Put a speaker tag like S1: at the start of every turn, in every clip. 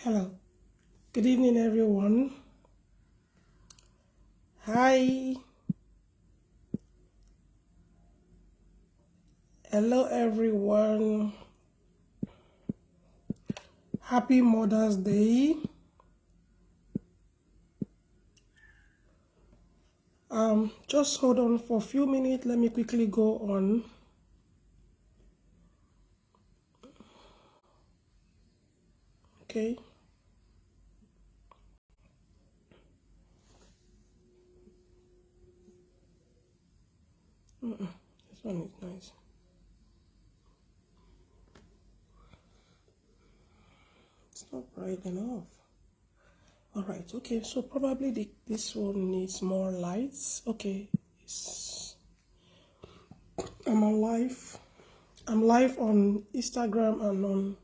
S1: Hello. Good evening, everyone. Hi. Hello, everyone. Happy Mother's Day. Just hold on for a few minutes. Let me quickly go on. Okay. This one is nice. It's not bright enough. All right. Okay. So probably this one needs more lights. Okay. I'm on live. I'm live on Instagram and on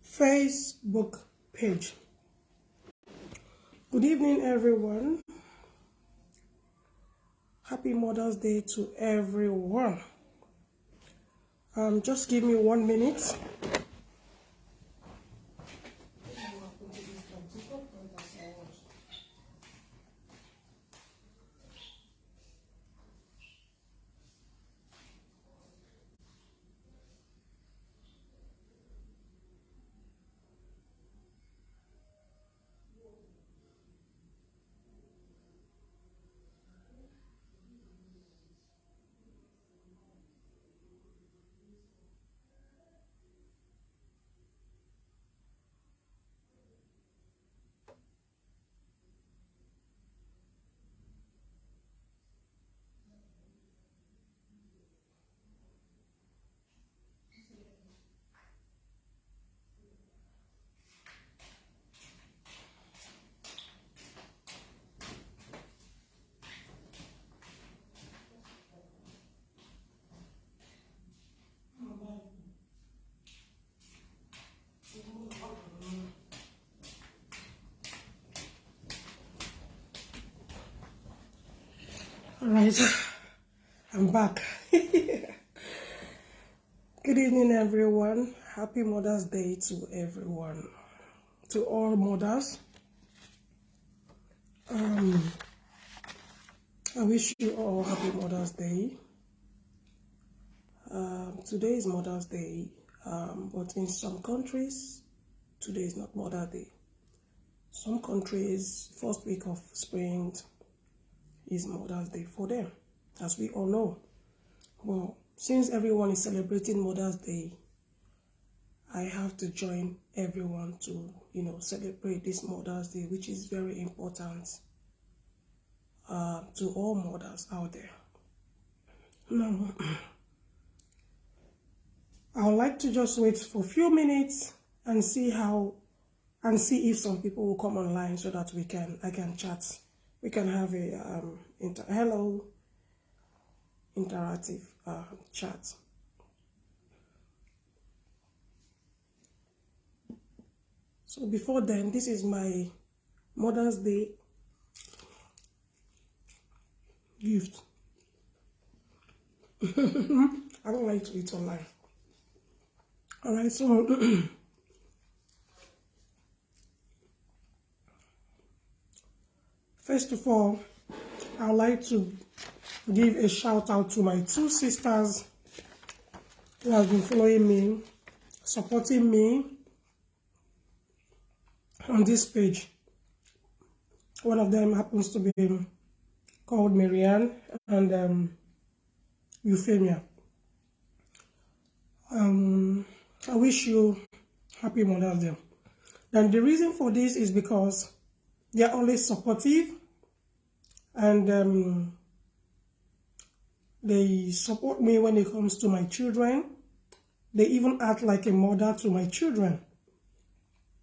S1: Facebook page. Good evening, everyone. Happy Mother's Day to everyone. Just give me 1 minute. All right, I'm back. Good evening, everyone. Happy Mother's Day to everyone, to all mothers. I wish you all happy Mother's Day. Today is Mother's Day, but in some countries, today is not Mother's Day. Some countries, first week of spring is Mother's Day for them, as we all know. Well, since everyone is celebrating Mother's Day, I have to join everyone to, celebrate this Mother's Day, which is very important to all mothers out there. Now, I would like to just wait for a few minutes and see if some people will come online so that I can chat. We can have a interactive chat. So before then, this is my Mother's Day gift. I don't like to eat online. All right, so first of all, I would like to give a shout out to my two sisters who have been following me, supporting me on this page. One of them happens to be called Marianne and Euphemia. I wish you happy Mother's Day. And the reason for this is because they are always supportive and they support me when it comes to my children. They even act like a mother to my children,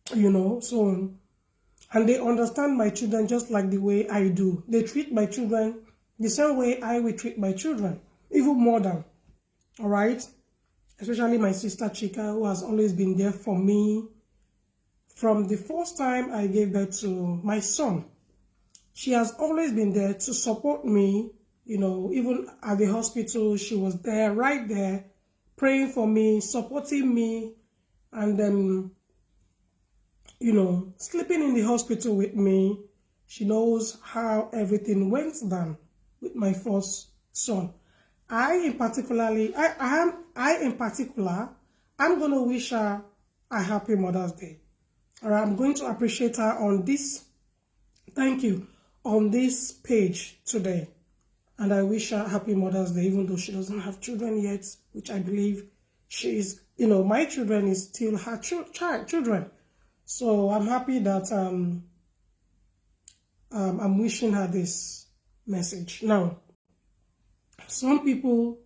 S1: so, and they understand my children just like the way I do. They treat my children the same way I will treat my children, even more than, all right? Especially my sister Chika, who has always been there for me from the first time I gave birth to my son. She has always been there to support me, even at the hospital. She was there, right there, praying for me, supporting me, and sleeping in the hospital with me. She knows how everything went down with my first son. I in particular, I'm gonna wish her a happy Mother's Day. All right, I'm going to appreciate her on this. Thank you on this page today, and I wish her happy Mother's Day, even though she doesn't have children yet, which I believe she is. My children is still her children. So I'm happy that I'm wishing her this message. Now, some people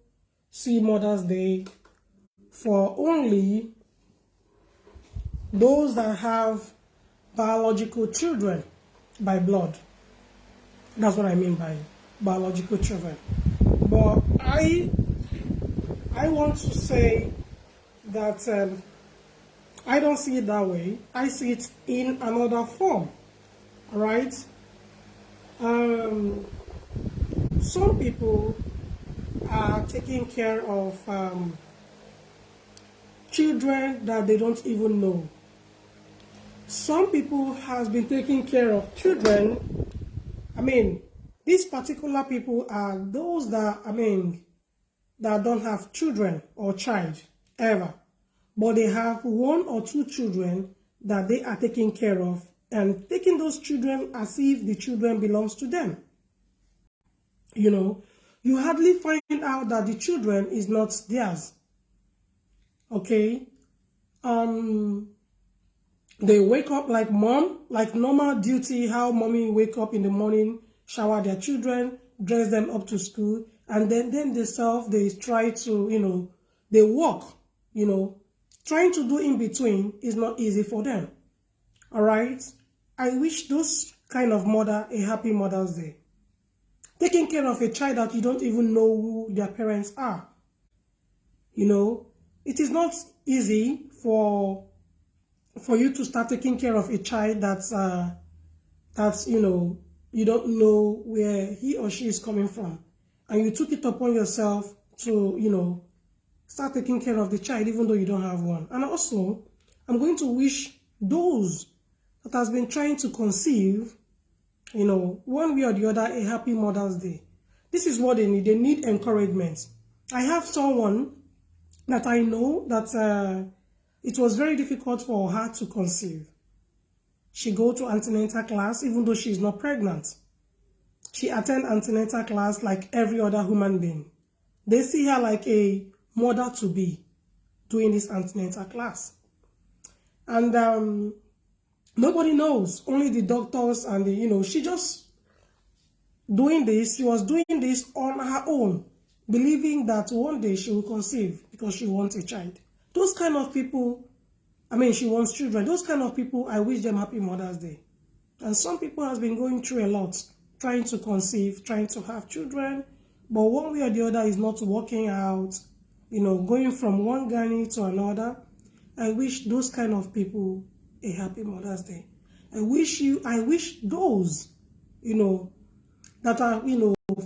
S1: see Mother's Day for only those that have biological children by blood. That's what I mean by biological children. But I want to say that I don't see it that way. I see it in another form. All right? Some people are taking care of children that they don't even know. Some people has been taking care of children. These particular people are those that, that don't have children or child ever. But they have 1 or 2 children that they are taking care of and taking those children as if the children belongs to them. You hardly find out that the children is not theirs. Okay? They wake up like mom, like normal duty, how mommy wake up in the morning, shower their children, dress them up to school, and then themselves, they try to, they walk, trying to do in between is not easy for them. All right? I wish those kind of mother a happy Mother's Day. Taking care of a child that you don't even know who their parents are. It is not easy for you to start taking care of a child that's you don't know where he or she is coming from, and you took it upon yourself to start taking care of the child even though you don't have one. And also, I'm going to wish those that has been trying to conceive, one way or the other, a happy Mother's Day. This is what they need. They need encouragement. I have someone that I know that it was very difficult for her to conceive. She go to antenatal class even though she is not pregnant. She attend antenatal class like every other human being. They see her like a mother-to-be doing this antenatal class. And nobody knows, only the doctors and she just doing this. She was doing this on her own, believing that one day she will conceive because she wants a child. Those kind of people, she wants children. Those kind of people, I wish them happy Mother's Day. And some people has been going through a lot, trying to conceive, trying to have children, but one way or the other is not working out, going from one granny to another. I wish those kind of people a happy Mother's Day. I wish those, that are,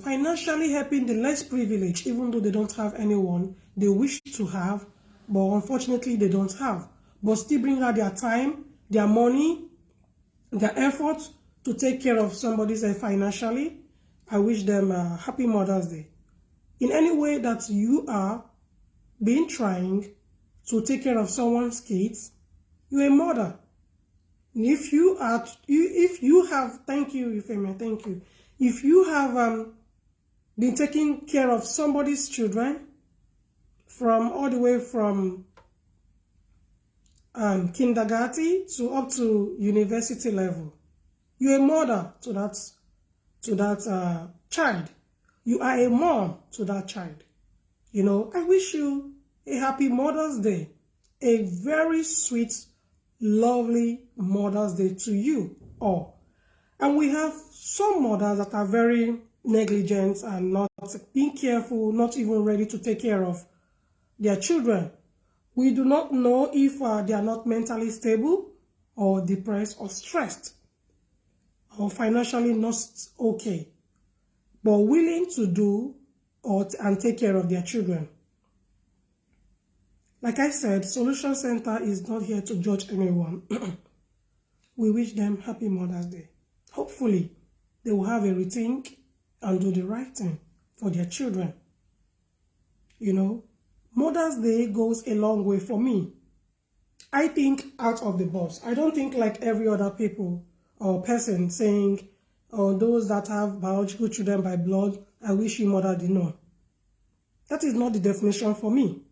S1: financially helping the less privileged, even though they don't have anyone they wish to have, but unfortunately they don't have, but still bring out their time, their money, their effort to take care of somebody's financially. I wish them a happy Mother's Day. In any way that you are being trying to take care of someone's kids, you're a mother. If you have, thank you, Euphemia, thank you. If you have been taking care of somebody's children all the way from kindergarten to up to university level, you're a mother to that child. You are a mom to that child. I wish you a happy Mother's Day, a very sweet, lovely Mother's Day to you all. And we have some mothers that are very negligent and not being careful, not even ready to take care of their children. We do not know if they are not mentally stable or depressed or stressed or financially not okay, but willing to do and take care of their children. Like I said, Solution Center is not here to judge anyone. we wish them happy Mother's Day. Hopefully, they will have a rethink and do the right thing for their children. You know, Mother's Day goes a long way for me. I think out of the box. I don't think like every other people or person saying, or those that have biological children by blood, I wish you Mother Day. No. That is not the definition for me.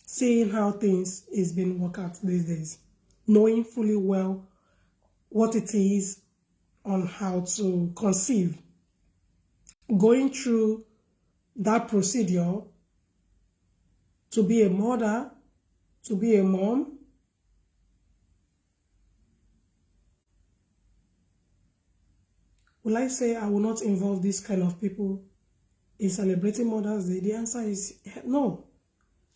S1: Saying how things is being worked out these days. Knowing fully well what it is on how to conceive. Going through that procedure to be a mother, to be a mom. Will I say I will not involve this kind of people in celebrating Mother's Day? The answer is no.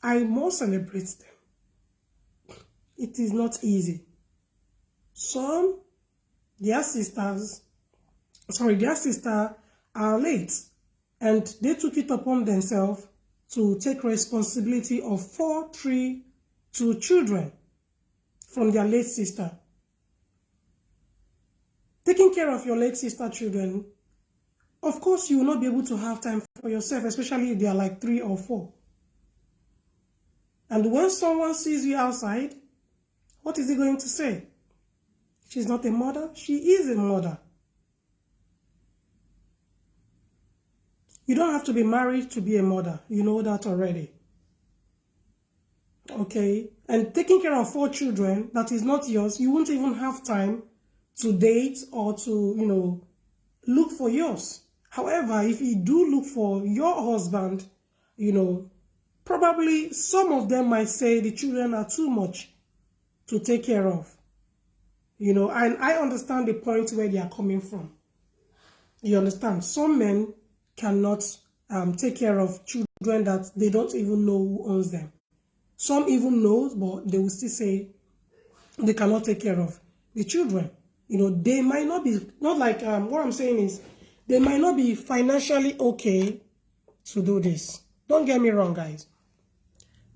S1: I must celebrate them. It is not easy. Some, their sister are late, and they took it upon themselves to take responsibility of 2 children from their late sister. Taking care of your late sister children, of course, you will not be able to have time for yourself, especially if they are like 3 or 4. And when someone sees you outside, what is he going to say? She's not a mother. She is a mother. You don't have to be married to be a mother. You know that already. Okay? And taking care of 4 children that is not yours, you won't even have time to date or to, look for yours. However, if you do look for your husband, probably some of them might say the children are too much to take care of. And I understand the point where they are coming from. You understand? Some men cannot take care of children that they don't even know who owns them. Some even know, but they will still say they cannot take care of the children. They might not be, not like, what I'm saying is, they might not be financially okay to do this. Don't get me wrong, guys.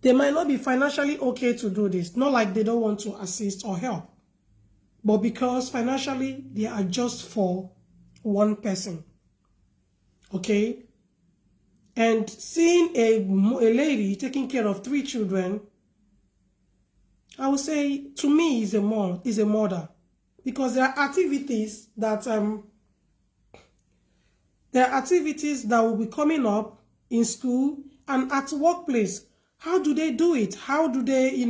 S1: They might not be financially okay to do this. Not like they don't want to assist or help. But because financially, they are just for one person. Okay? And seeing a lady taking care of 3 children, I would say, to me, is a mother. Because there are activities that will be coming up in school and at workplace. How do they do it? How do they,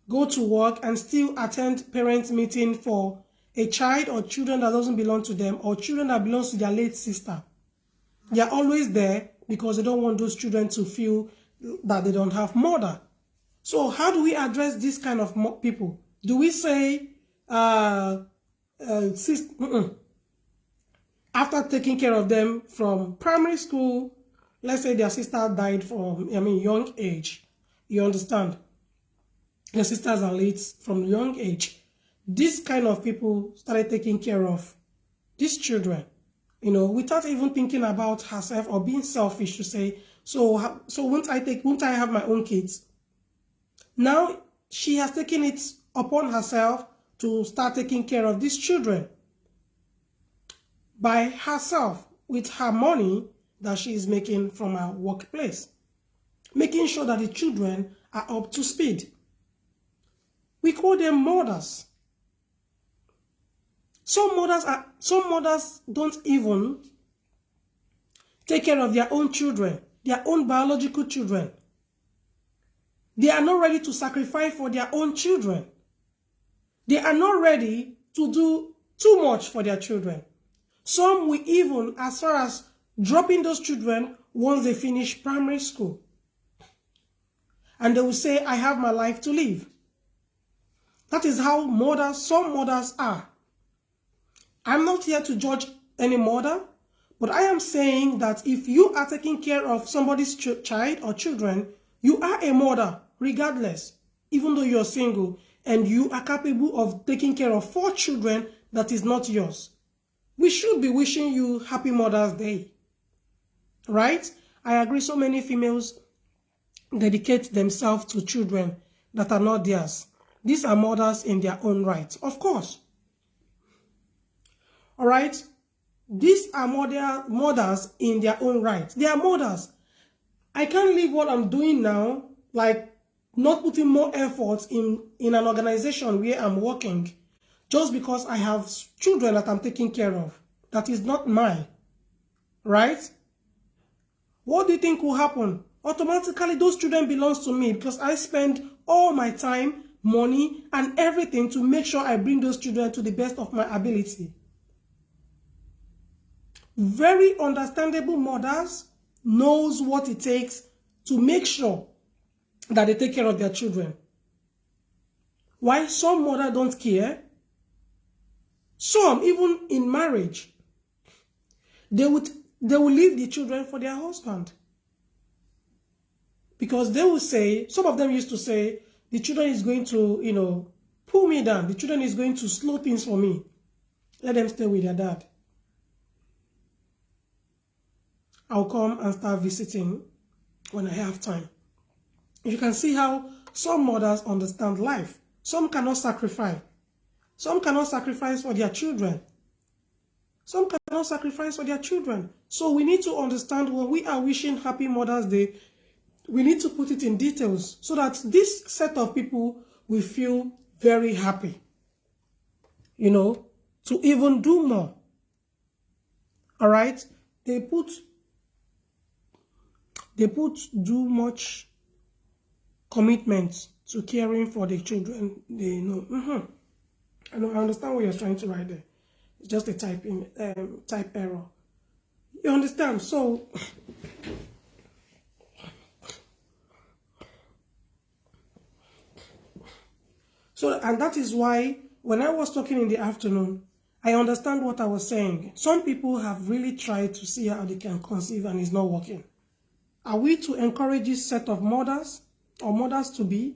S1: go to work and still attend parent meeting for a child or children that doesn't belong to them or children that belongs to their late sister? They are always there because they don't want those children to feel that they don't have mother. So how do we address this kind of people? Do we say, after taking care of them from primary school, let's say their sister died from, young age. You understand? Their sisters are late from young age. This kind of people started taking care of these children, without even thinking about herself or being selfish to say, so won't I have my own kids? Now she has taken it upon herself to start taking care of these children by herself with her money that she is making from her workplace, making sure that the children are up to speed. We call them mothers. Some mothers don't even take care of their own children, their own biological children. They are not ready to sacrifice for their own children. They are not ready to do too much for their children. Some will even, as far as dropping those children once they finish primary school. And they will say, I have my life to live. That is how some mothers are. I'm not here to judge any mother, but I am saying that if you are taking care of somebody's child or children, you are a mother, regardless, even though you're single, and you are capable of taking care of 4 children that is not yours. We should be wishing you happy Mother's Day. Right? I agree so many females dedicate themselves to children that are not theirs. These are mothers in their own right, of course. All right? These are mothers in their own right. They are mothers. I can't leave what I'm doing now, like not putting more effort in an organization where I'm working, just because I have children that I'm taking care of. That is not mine. Right? What do you think will happen? Automatically, those children belong to me because I spend all my time, money, and everything to make sure I bring those children to the best of my ability. Very understandable mothers knows what it takes to make sure that they take care of their children. Why some mothers don't care? Some, even in marriage, they will leave the children for their husband. Because they will say, some of them used to say, the children is going to, pull me down. The children is going to slow things for me. Let them stay with their dad. I'll come and start visiting when I have time. You can see how some mothers understand life. Some cannot sacrifice. Some cannot sacrifice for their children. Some cannot sacrifice for their children. So we need to understand when we are wishing Happy Mother's Day, we need to put it in details so that this set of people will feel very happy, to even do more. All right? They put too much commitment to caring for the children. They know. I understand what you're trying to write there. It's just a type error. You understand? So and that is why when I was talking in the afternoon, I understand what I was saying. Some people have really tried to see how they can conceive and it's not working. Are we to encourage this set of mothers or mothers to be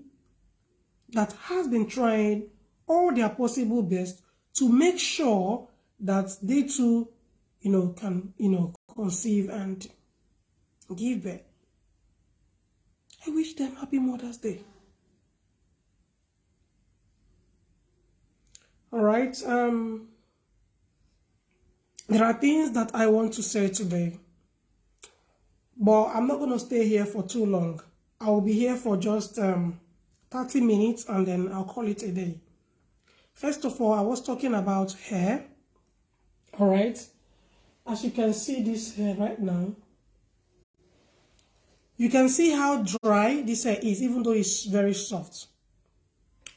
S1: that has been trying all their possible best to make sure that they too, can, conceive and give birth? I wish them Happy Mother's Day. All right. There are things that I want to say today, but I'm not going to stay here for too long. I will be here for just 30 minutes and then I'll call it a day. First of all, I was talking about hair. All right. As you can see this hair right now, you can see how dry this hair is, even though it's very soft.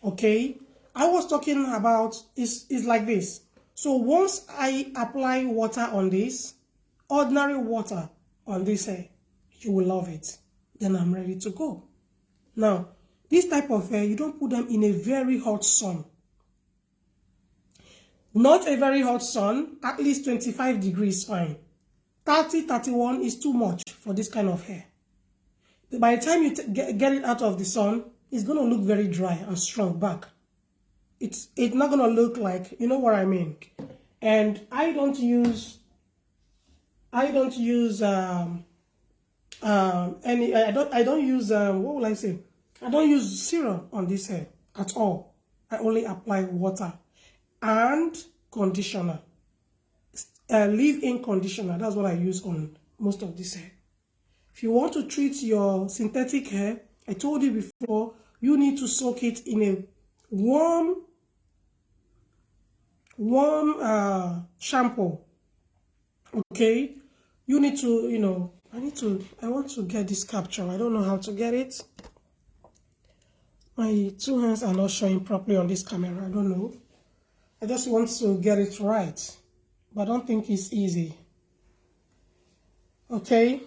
S1: Okay. I was talking about, it's like this. So once I apply water on this, ordinary water on this hair, you will love it. Then I'm ready to go. Now, this type of hair, you don't put them in a very hot sun. Not a very hot sun, at least 25 degrees fine. 30, 31 is too much for this kind of hair. By the time you get it out of the sun, it's going to look very dry and shrunk back. It's not going to look like, you know what I mean? And I don't use what will I say? I don't use serum on this hair at all. I only apply water and conditioner. Leave-in conditioner. That's what I use on most of this hair. If you want to treat your synthetic hair, I told you before, you need to soak it in a warm shampoo. Okay? You need to, I want to get this capture. I don't know how to get it. My two hands are not showing properly on this camera. I don't know. I just want to get it right. But I don't think it's easy. Okay?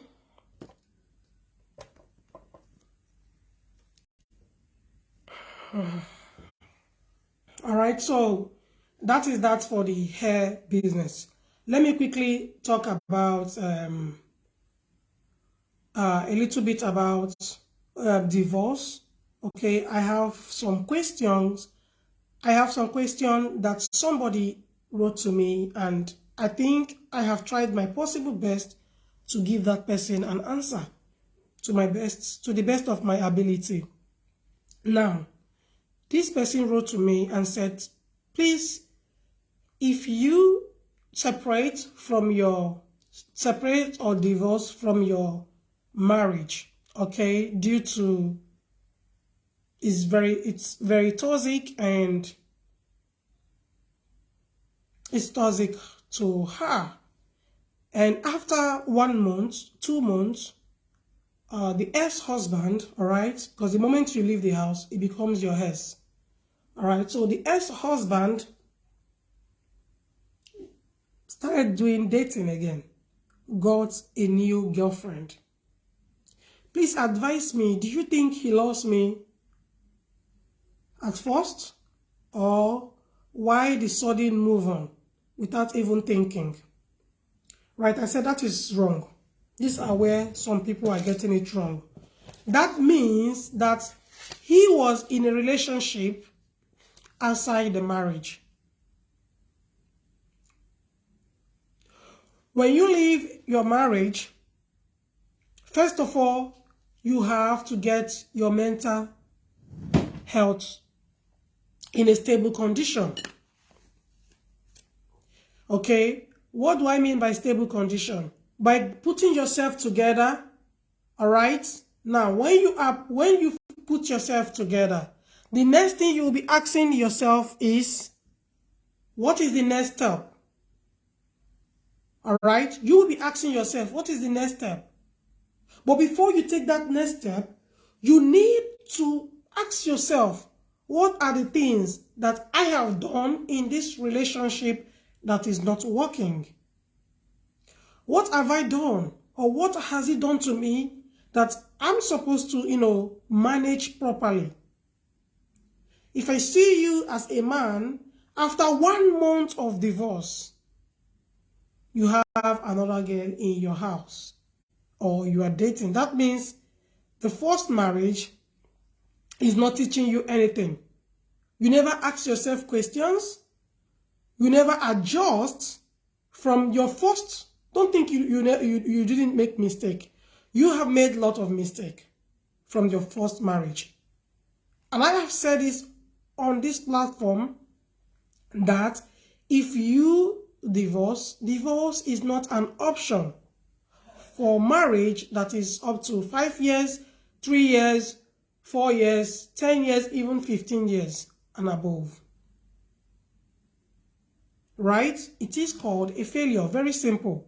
S1: Alright, so that is that for the hair business. Let me quickly talk about a little bit about divorce. Okay, I have some questions. That somebody wrote to me, and I think I have tried my possible best to give that person an answer to the best of my ability. Now, This person wrote to me and said, please, if you separate or divorce from your marriage, okay, due to it's very toxic and it's toxic to her. And after 1 month, 2 months, the ex-husband, all right, because the moment you leave the house, it becomes your ex. All right, so the ex-husband started doing dating again, got a new girlfriend. Please advise me, do you think he loves me at first? Or why the sudden move on without even thinking? Right, I said that is wrong. These are where some people are getting it wrong. That means that he was in a relationship outside the marriage. When you leave your marriage, first of all, you have to get your mental health in a stable condition. Okay, what do I mean by stable condition? By putting yourself together, all right? Now, when you put yourself together, the next thing you will be asking yourself is, what is the next step? All right? You will be asking yourself, what is the next step? But before you take that next step, you need to ask yourself, what are the things that I have done in this relationship that is not working? What have I done? Or what has it done to me that I'm supposed to, manage properly? If I see you as a man, after 1 month of divorce, you have another girl in your house, or you are dating, that means the first marriage is not teaching you anything. You never ask yourself questions. You never adjust from your first. Don't think you didn't make mistake. You have made a lot of mistake from your first marriage. And I have said this on this platform that if you divorce is not an option for marriage that is up to 5 years, 3 years, 4 years, 10 years, even 15 years and above. Right? It is called a failure. Very simple.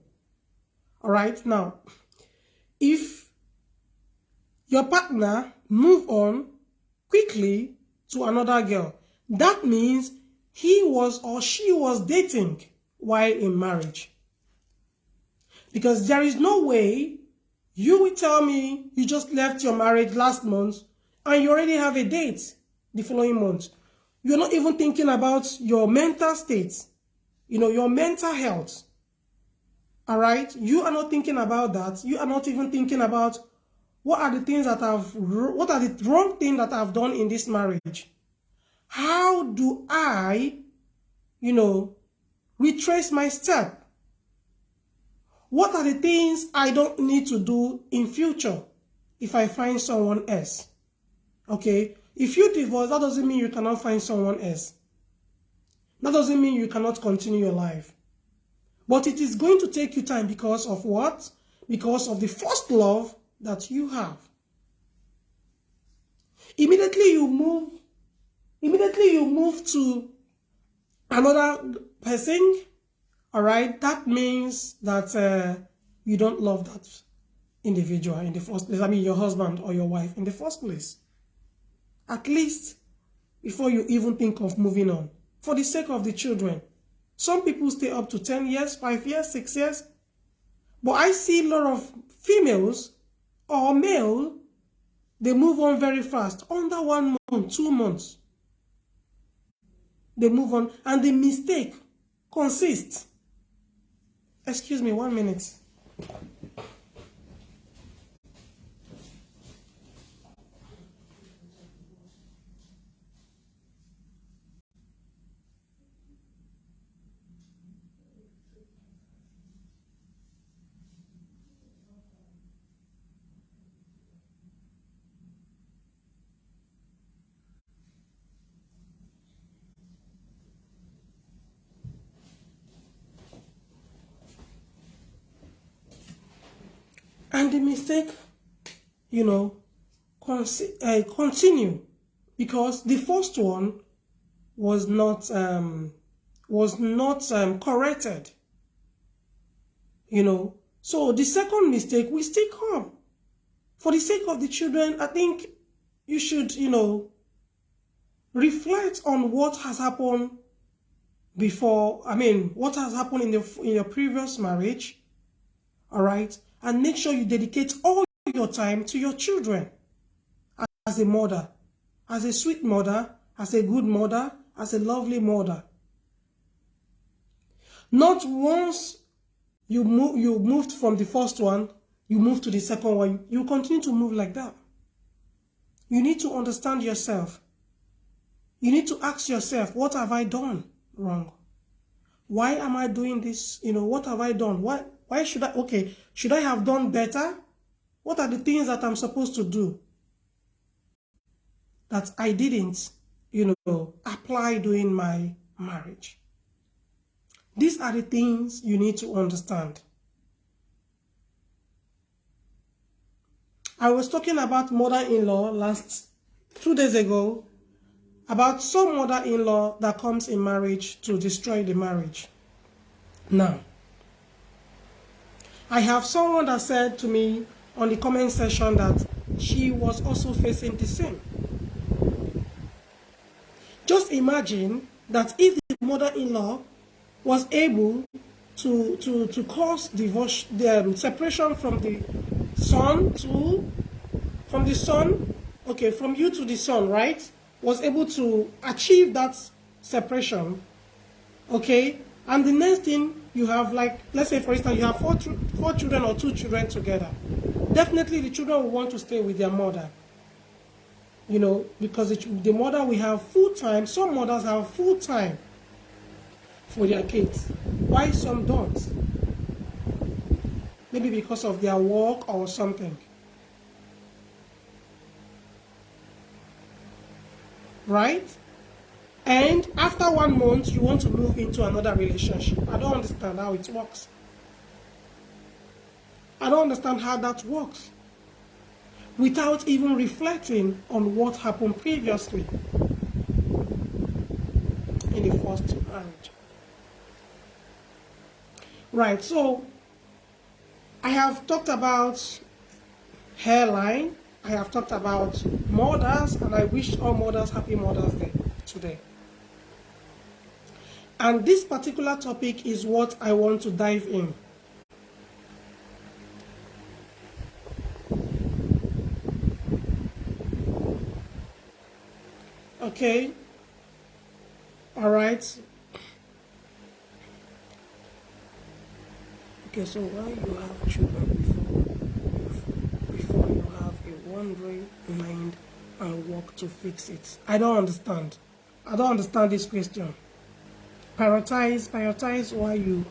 S1: All right? Now, if your partner move on quickly to another girl, that means he was or she was dating while in marriage. Because there is no way you will tell me you just left your marriage last month and you already have a date the following month. You're not even thinking about your mental state, your mental health. All right? You are not thinking about that. You are not even thinking about what are the wrong things that I've done in this marriage? How do I, retrace my step? What are the things I don't need to do in future if I find someone else? Okay? If you divorce, that doesn't mean you cannot find someone else. That doesn't mean you cannot continue your life. But it is going to take you time because of what? Because of the first love that you have. Immediately you move to another person, all right? That means that you don't love that individual in the first place. I mean, your husband or your wife in the first place. At least before you even think of moving on. For the sake of the children. Some people stay up to 10 years, 5 years, 6 years. But I see a lot of females or male, they move on very fast. Under 1 month, 2 months. They move on. And the mistake consists. Excuse me, 1 minute. And the mistake, you know, continue, because the first one was not corrected, you know. So the second mistake will still come. For the sake of the children, I think you should, you know, reflect on what has happened before. I mean, what has happened in your previous marriage, all right, and make sure you dedicate all your time to your children as a mother, as a sweet mother, as a good mother, as a lovely mother. Not once you moved from the first one, you move to the second one. You continue to move like that. You need to understand yourself. You need to ask yourself, what have I done wrong? Why am I doing this? You know, what have I done? Why should I, okay, should I have done better? What are the things that I'm supposed to do that I didn't, you know, apply during my marriage? These are the things you need to understand. I was talking about mother-in-law 2 days ago, about some mother-in-law that comes in marriage to destroy the marriage. Now, I have someone that said to me on the comment section that she was also facing the same. Just imagine that if the mother-in-law was able to cause divorce, the separation from the son okay, from you to the son, right? Was able to achieve that separation, okay? And the next thing you have, like, let's say for instance, you have four children or 2 children together. Definitely the children will want to stay with their mother, you know, because the mother will have full time. Some mothers have full time for their kids. Why some don't? Maybe because of their work or something. Right? And after 1 month, you want to move into another relationship. I don't understand how it works. I don't understand how that works. Without even reflecting on what happened previously in the first marriage. Right, so I have talked about hairline. I have talked about mothers, and I wish all mothers happy Mother's Day today. And this particular topic is what I want to dive in. Okay. All right. Okay, so why you have children before you have a wandering mind and work to fix it? I don't understand. I don't understand this question. Prioritize why you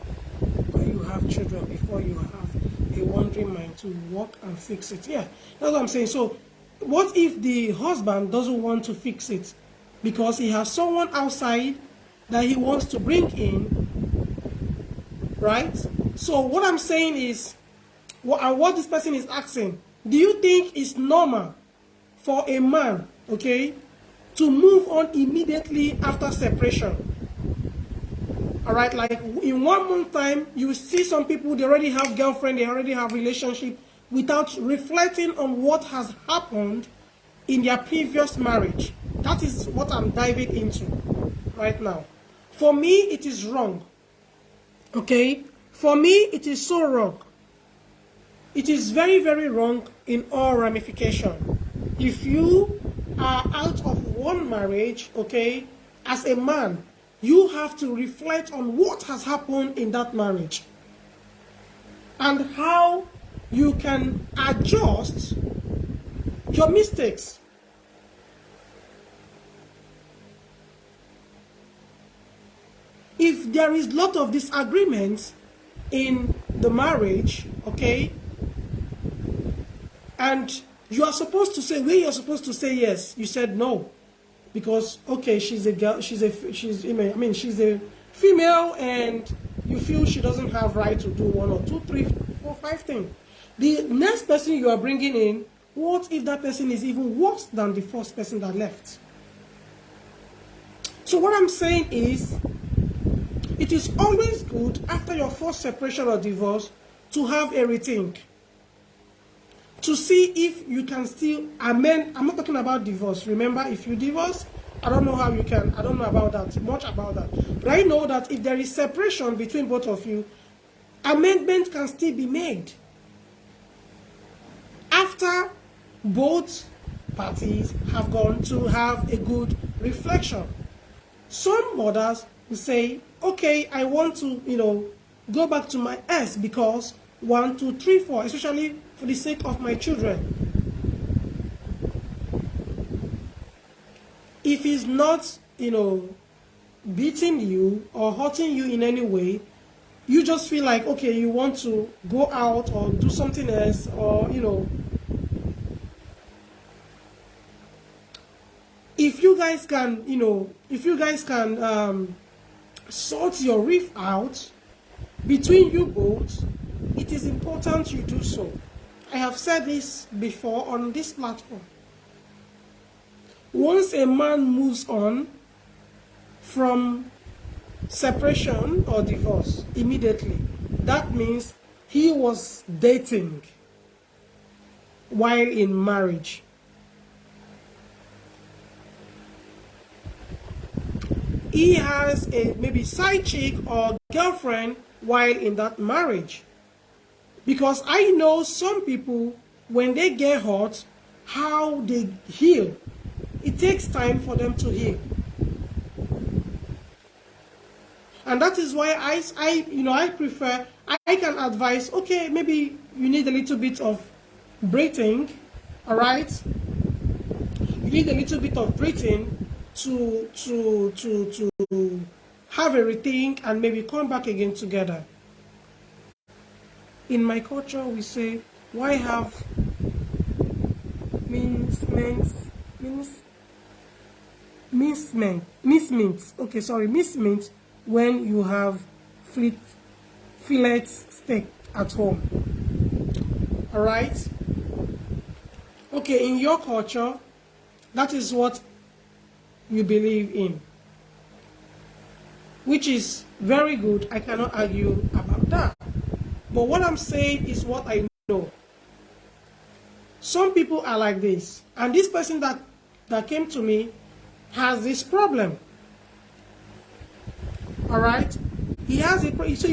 S1: have children before you have a wandering mind to work and fix it. Yeah, that's what I'm saying. So what if the husband doesn't want to fix it because he has someone outside that he wants to bring in, right? So what I'm saying is, what this person is asking, do you think it's normal for a man, okay, to move on immediately after separation? All right, like in 1 month time, you see some people, they already have girlfriend, they already have relationship, without reflecting on what has happened in their previous marriage. That is what I'm diving into right now. For me, it is wrong. Okay? For me, it is so wrong. It is very, very wrong in all ramifications. If you are out of one marriage, okay, as a man, you have to reflect on what has happened in that marriage and how you can adjust your mistakes. If there is a lot of disagreements in the marriage, okay, and you are supposed to say, where you're supposed to say yes, you said no, because okay, she's a girl, she's a female, and you feel she doesn't have right to do 1 or 2, 3, 4, 5 things. The next person you are bringing in, what if that person is even worse than the first person that left? So what I'm saying is, it is always good after your first separation or divorce to have a rethink, to see if you can still amend. I'm not talking about divorce. Remember, if you divorce, I don't know how you can. I don't know about that, much about that. But I know that if there is separation between both of you, amendment can still be made after both parties have gone to have a good reflection. Some mothers will say, okay, I want to, go back to my ex because 1, 2, 3, 4, especially for the sake of my children. If he's not, beating you or hurting you in any way, you just feel like, okay, you want to go out or do something else, or, if you guys can, sort your rift out between you both, it is important you do so. I have said this before on this platform. Once a man moves on from separation or divorce immediately, that means he was dating while in marriage. He has a maybe side chick or girlfriend while in that marriage. Because I know some people, when they get hurt, how they heal. It takes time for them to heal. And that is why I prefer, I can advise, okay, maybe you need a little bit of breathing, all right? You need a little bit of breathing to have a rethink and maybe come back again together. In my culture, we say, why have mincement when you have fillet steak at home. All right? Okay, in your culture, that is what you believe in, which is very good. I cannot argue about that. But what I'm saying is what I know. Some people are like this, and this person that came to me has this problem. All right, he has it. So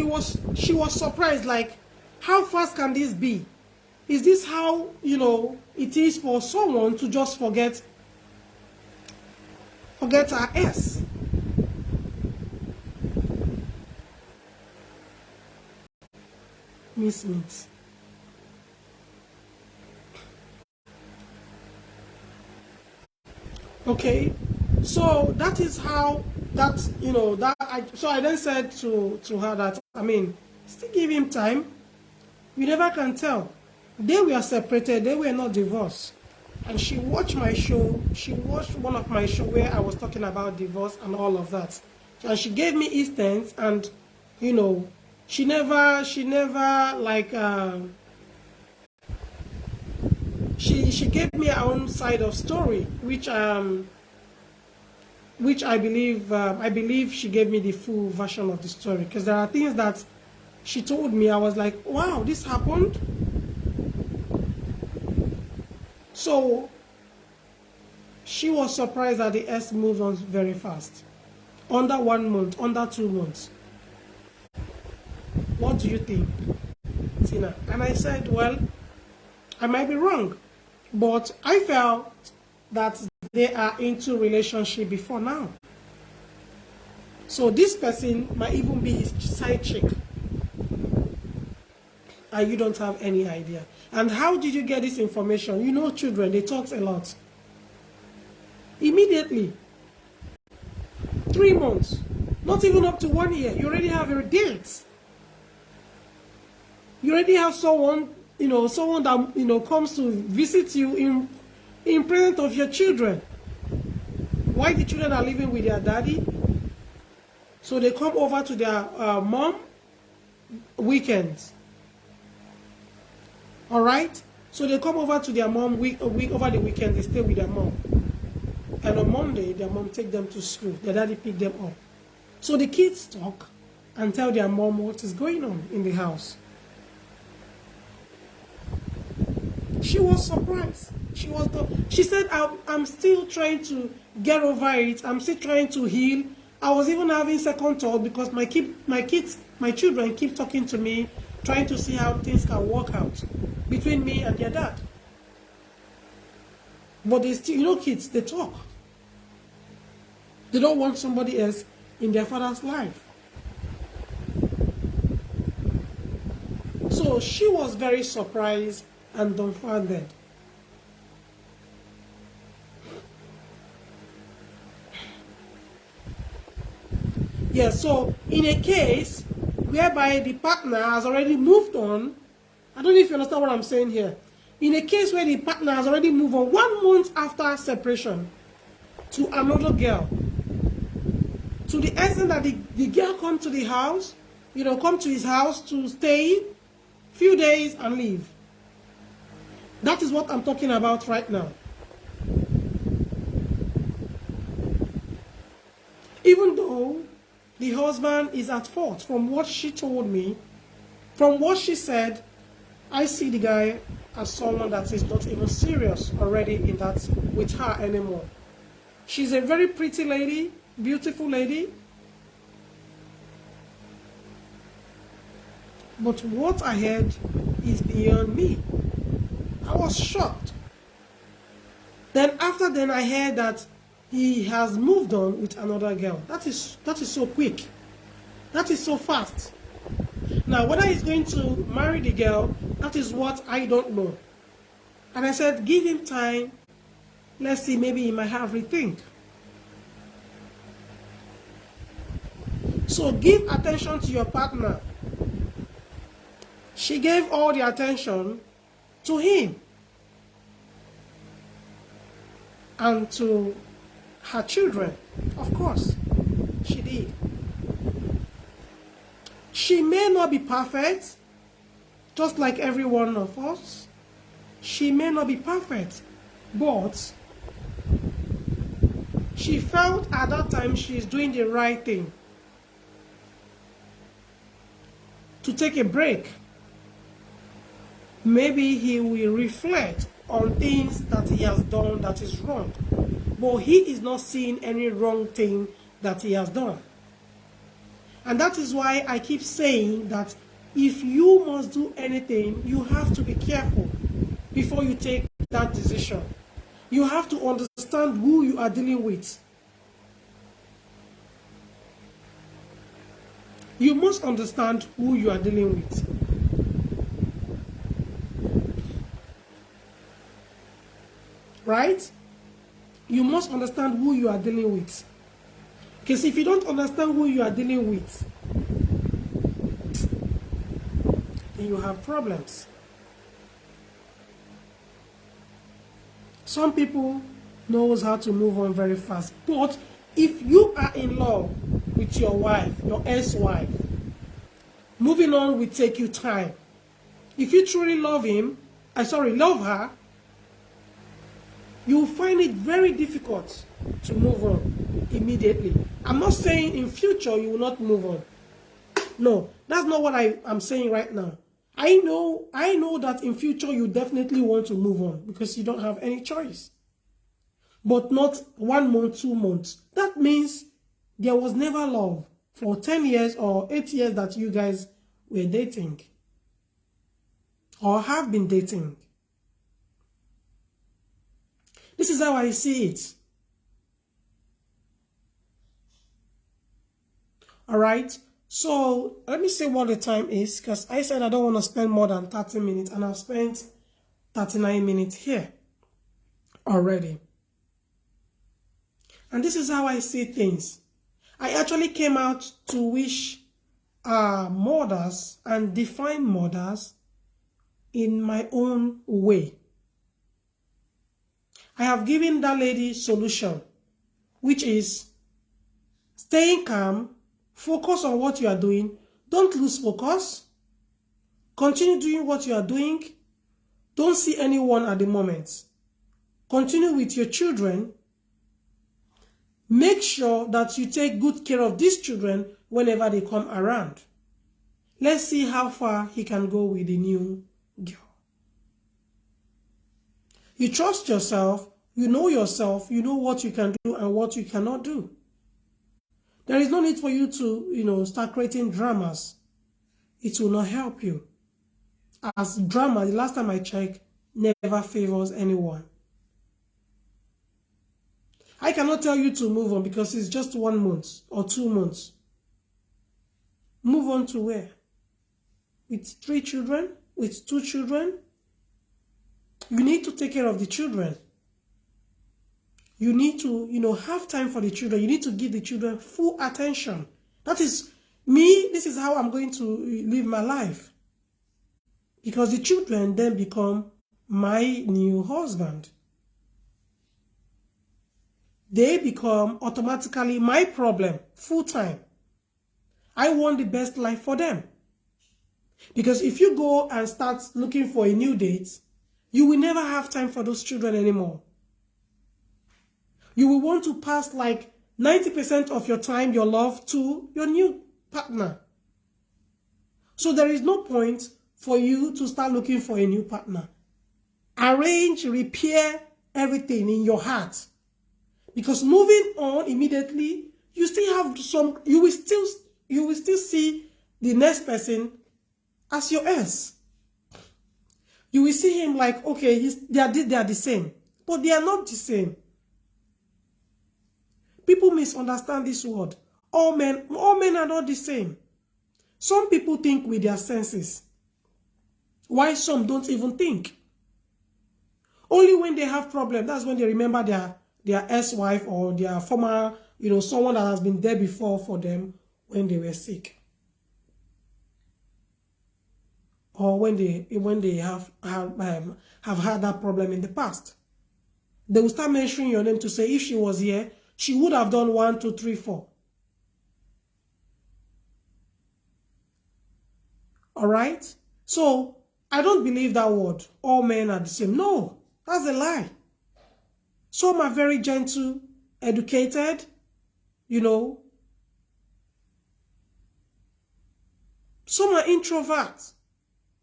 S1: she was surprised, like, how fast can this be? Is this how it is for someone to just forget her ex? Miss Mint. Okay, so that is how I then said to her that, I mean, still give him time. You never can tell. They were separated, they were not divorced. And she watched my show. She watched one of my show where I was talking about divorce and all of that. And she gave me instance, and she never like she gave me her own side of story, which I believe she gave me the full version of the story, because there are things that she told me I was like, wow, this happened. So she was surprised that the ex moved on very fast, under 1 month, under 2 months. What do you think, Tina? And I said, well, I might be wrong, but I felt that they are into relationship before now. So this person might even be his side chick, and you don't have any idea. And how did you get this information? Children, they talk a lot. Immediately, 3 months, not even up to 1 year, you already have your date. You already have someone, someone that comes to visit you in presence of your children. Why the children are living with their daddy, so they come over to their mom weekends. All right? So they come over to their mom a week over the weekend. They stay with their mom. And on Monday, their mom take them to school. Their daddy pick them up. So the kids talk and tell their mom what is going on in the house. She was surprised. She said, I'm still trying to get over it. I'm still trying to heal. I was even having second thought because my children keep talking to me, trying to see how things can work out between me and their dad. But they still, you know, kids, they talk. They don't want somebody else in their father's life. So she was very surprised and dumbfounded. Yeah, so in a case whereby the partner has already moved on, I don't know if you understand what I'm saying here. In a case where the partner has already moved on 1 month after separation to another girl, to the extent that the girl come to the house, you know, come to his house to stay few days and leave. That is what I'm talking about right now. Even though the husband is at fault, from what she told me, from what she said, I see the guy as someone that is not even serious already in that with her anymore. She's a very pretty lady, beautiful lady. But what I heard is beyond me. I was shocked. Then after then I heard that he has moved on with another girl. That is so quick. That is so fast. Now whether he's going to marry the girl, that is what I don't know. And I said, give him time. Let's see, maybe he might have rethink. So give attention to your partner. She gave all the attention to him and to her children. Of course, she did. She may not be perfect, just like every one of us. She may not be perfect, but she felt at that time she's doing the right thing. To take a break. Maybe he will reflect on things that he has done that is wrong. But he is not seeing any wrong thing that he has done. And that is why I keep saying that if you must do anything, you have to be careful before you take that decision. You have to understand who you are dealing with. You must understand who you are dealing with. Right? You must understand who you are dealing with. Because if you don't understand who you are dealing with, then you have problems. Some people knows how to move on very fast. But if you are in love with your wife, your ex-wife, moving on will take you time. If you truly love love her, you will find it very difficult to move on immediately. I'm not saying in future you will not move on. No, that's not what I'm saying right now. I know that in future you definitely want to move on because you don't have any choice. But not 1 month, 2 months. That means there was never love for 10 years or 8 years that you guys were dating or have been dating. This is how I see it. All right. So let me see what the time is, because I said I don't want to spend more than 30 minutes, and I've spent 39 minutes here already. And this is how I see things. I actually came out to wish mothers and define mothers in my own way. I have given that lady solution, which is staying calm, focus on what you are doing, don't lose focus, continue doing what you are doing, Don't see anyone at the moment. Continue with your children. Make sure that you take good care of these children whenever they come around. Let's see how far he can go with the new girl. You trust yourself, you know what you can do and what you cannot do. There is no need for you to, start creating dramas. It will not help you. As drama, the last time I checked, never favors anyone. I cannot tell you to move on because it's just 1 month or 2 months. Move on to where? With 3 children? With 2 children? You need to take care of the children. You need to, have time for the children. You need to give the children full attention. That is me. This is how I'm going to live my life. Because the children then become my new husband. They become automatically my problem, full time. I want the best life for them. Because if you go and start looking for a new date, you will never have time for those children anymore. You will want to pass like 90% of your time, your love, to your new partner. So there is no point for you to start looking for a new partner. Arrange, repair everything in your heart. Because moving on immediately, you still have you will still see the next person as your ex. You will see him like, okay, they are the same. But they are not the same. People misunderstand this word. All men are not the same. Some people think with their senses. Why some don't even think? Only when they have problems, that's when they remember their ex-wife or their former, someone that has been there before for them when they were sick. Or when they have had that problem in the past. They will start mentioning your name to say, if she was here, she would have done 1, 2, 3, 4. All right? So, I don't believe that word. All men are the same. No, that's a lie. Some are very gentle, educated, Some are introverts.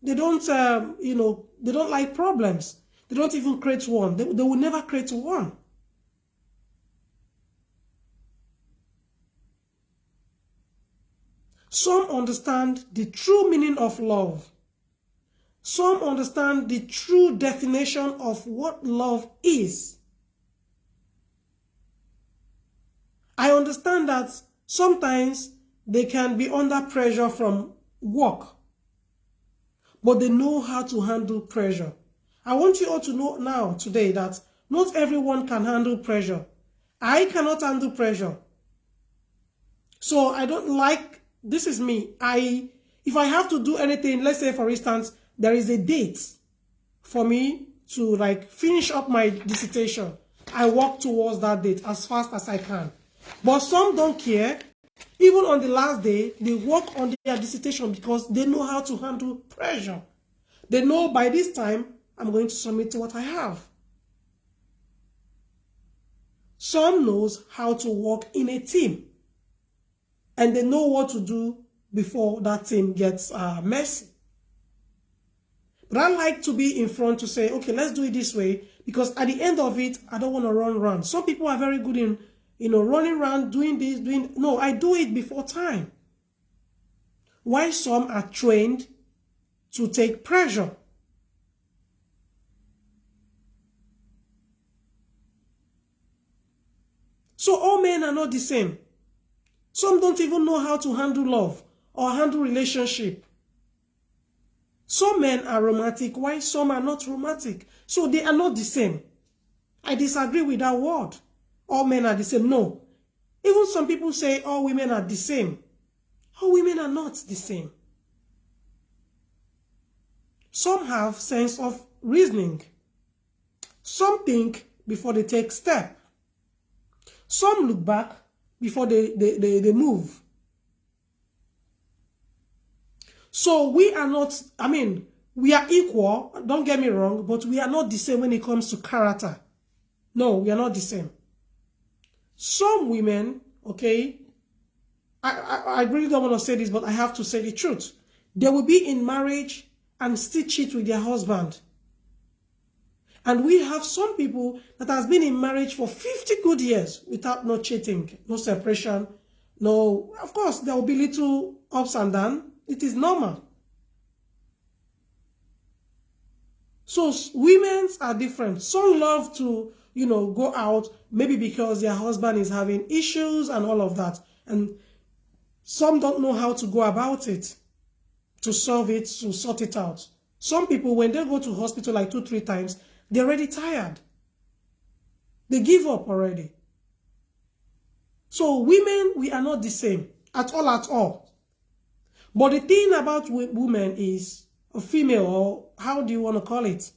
S1: They don't, they don't like problems. They don't even create one. They will never create one. Some understand the true meaning of love. Some understand the true definition of what love is. I understand that sometimes they can be under pressure from work, but they know how to handle pressure. I want you all to know now, today, that not everyone can handle pressure. I cannot handle pressure. So I don't like, this is me. If I have to do anything, let's say for instance, there is a date for me to like finish up my dissertation. I work towards that date as fast as I can. But some don't care. Even on the last day, they work on their dissertation because they know how to handle pressure. They know by this time, I'm going to submit what I have. Some knows how to work in a team. And they know what to do before that team gets messy. But I like to be in front to say, okay, let's do it this way. Because at the end of it, I don't want to run around. Some people are very good in, running around, doing this, no, I do it before time. Why some are trained to take pressure. So all men are not the same. Some don't even know how to handle love or handle relationship. Some men are romantic, while some are not romantic. So they are not the same. I disagree with that word. All men are the same. No. Even some people say all women are the same. All women are not the same. Some have sense of reasoning. Some think before they take step. Some look back before they move. So we are not, We are equal, don't get me wrong, but we are not the same when it comes to character. No, we are not the same. Some women, okay, I really don't want to say this, but I have to say the truth. They will be in marriage and still cheat with their husband. And we have some people that has been in marriage for 50 good years without no cheating, no separation, no, of course, there will be little ups and downs. It is normal. So women are different. Some love to, go out, maybe because their husband is having issues and all of that. And some don't know how to go about it, to solve it, to sort it out. Some people, when they go to hospital like 2-3 times, they're already tired. They give up already. So women, we are not the same at all. But the thing about women is, a female, or how do you want to call it?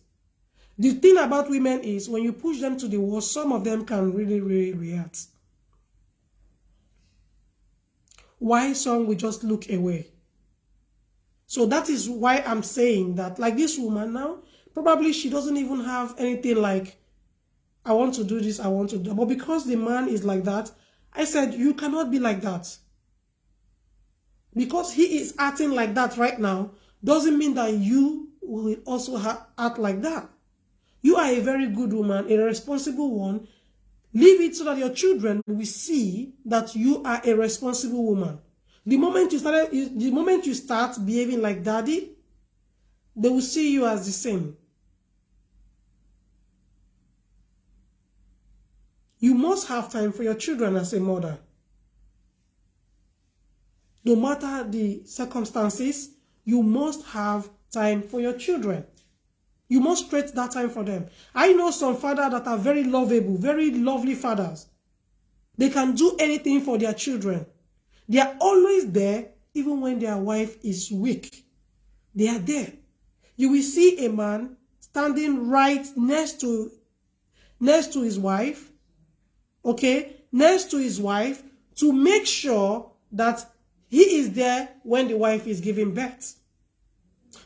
S1: The thing about women is when you push them to the wall, some of them can really, really react. Why some will just look away. So that is why I'm saying that, like this woman now, probably she doesn't even have anything like, I want to do this, I want to do that. But because the man is like that, I said, you cannot be like that. Because he is acting like that right now, doesn't mean that you will also act like that. You are a very good woman, a responsible one. Leave it so that your children will see that you are a responsible woman. The moment you start behaving like daddy, they will see you as the same. You must have time for your children as a mother. No matter the circumstances, you must have time for your children. You must create that time for them. I know some fathers that are very lovable, very lovely fathers. They can do anything for their children. They are always there, even when their wife is weak. They are there. You will see a man standing right next to his wife, okay, next to his wife, to make sure that he is there when the wife is giving birth.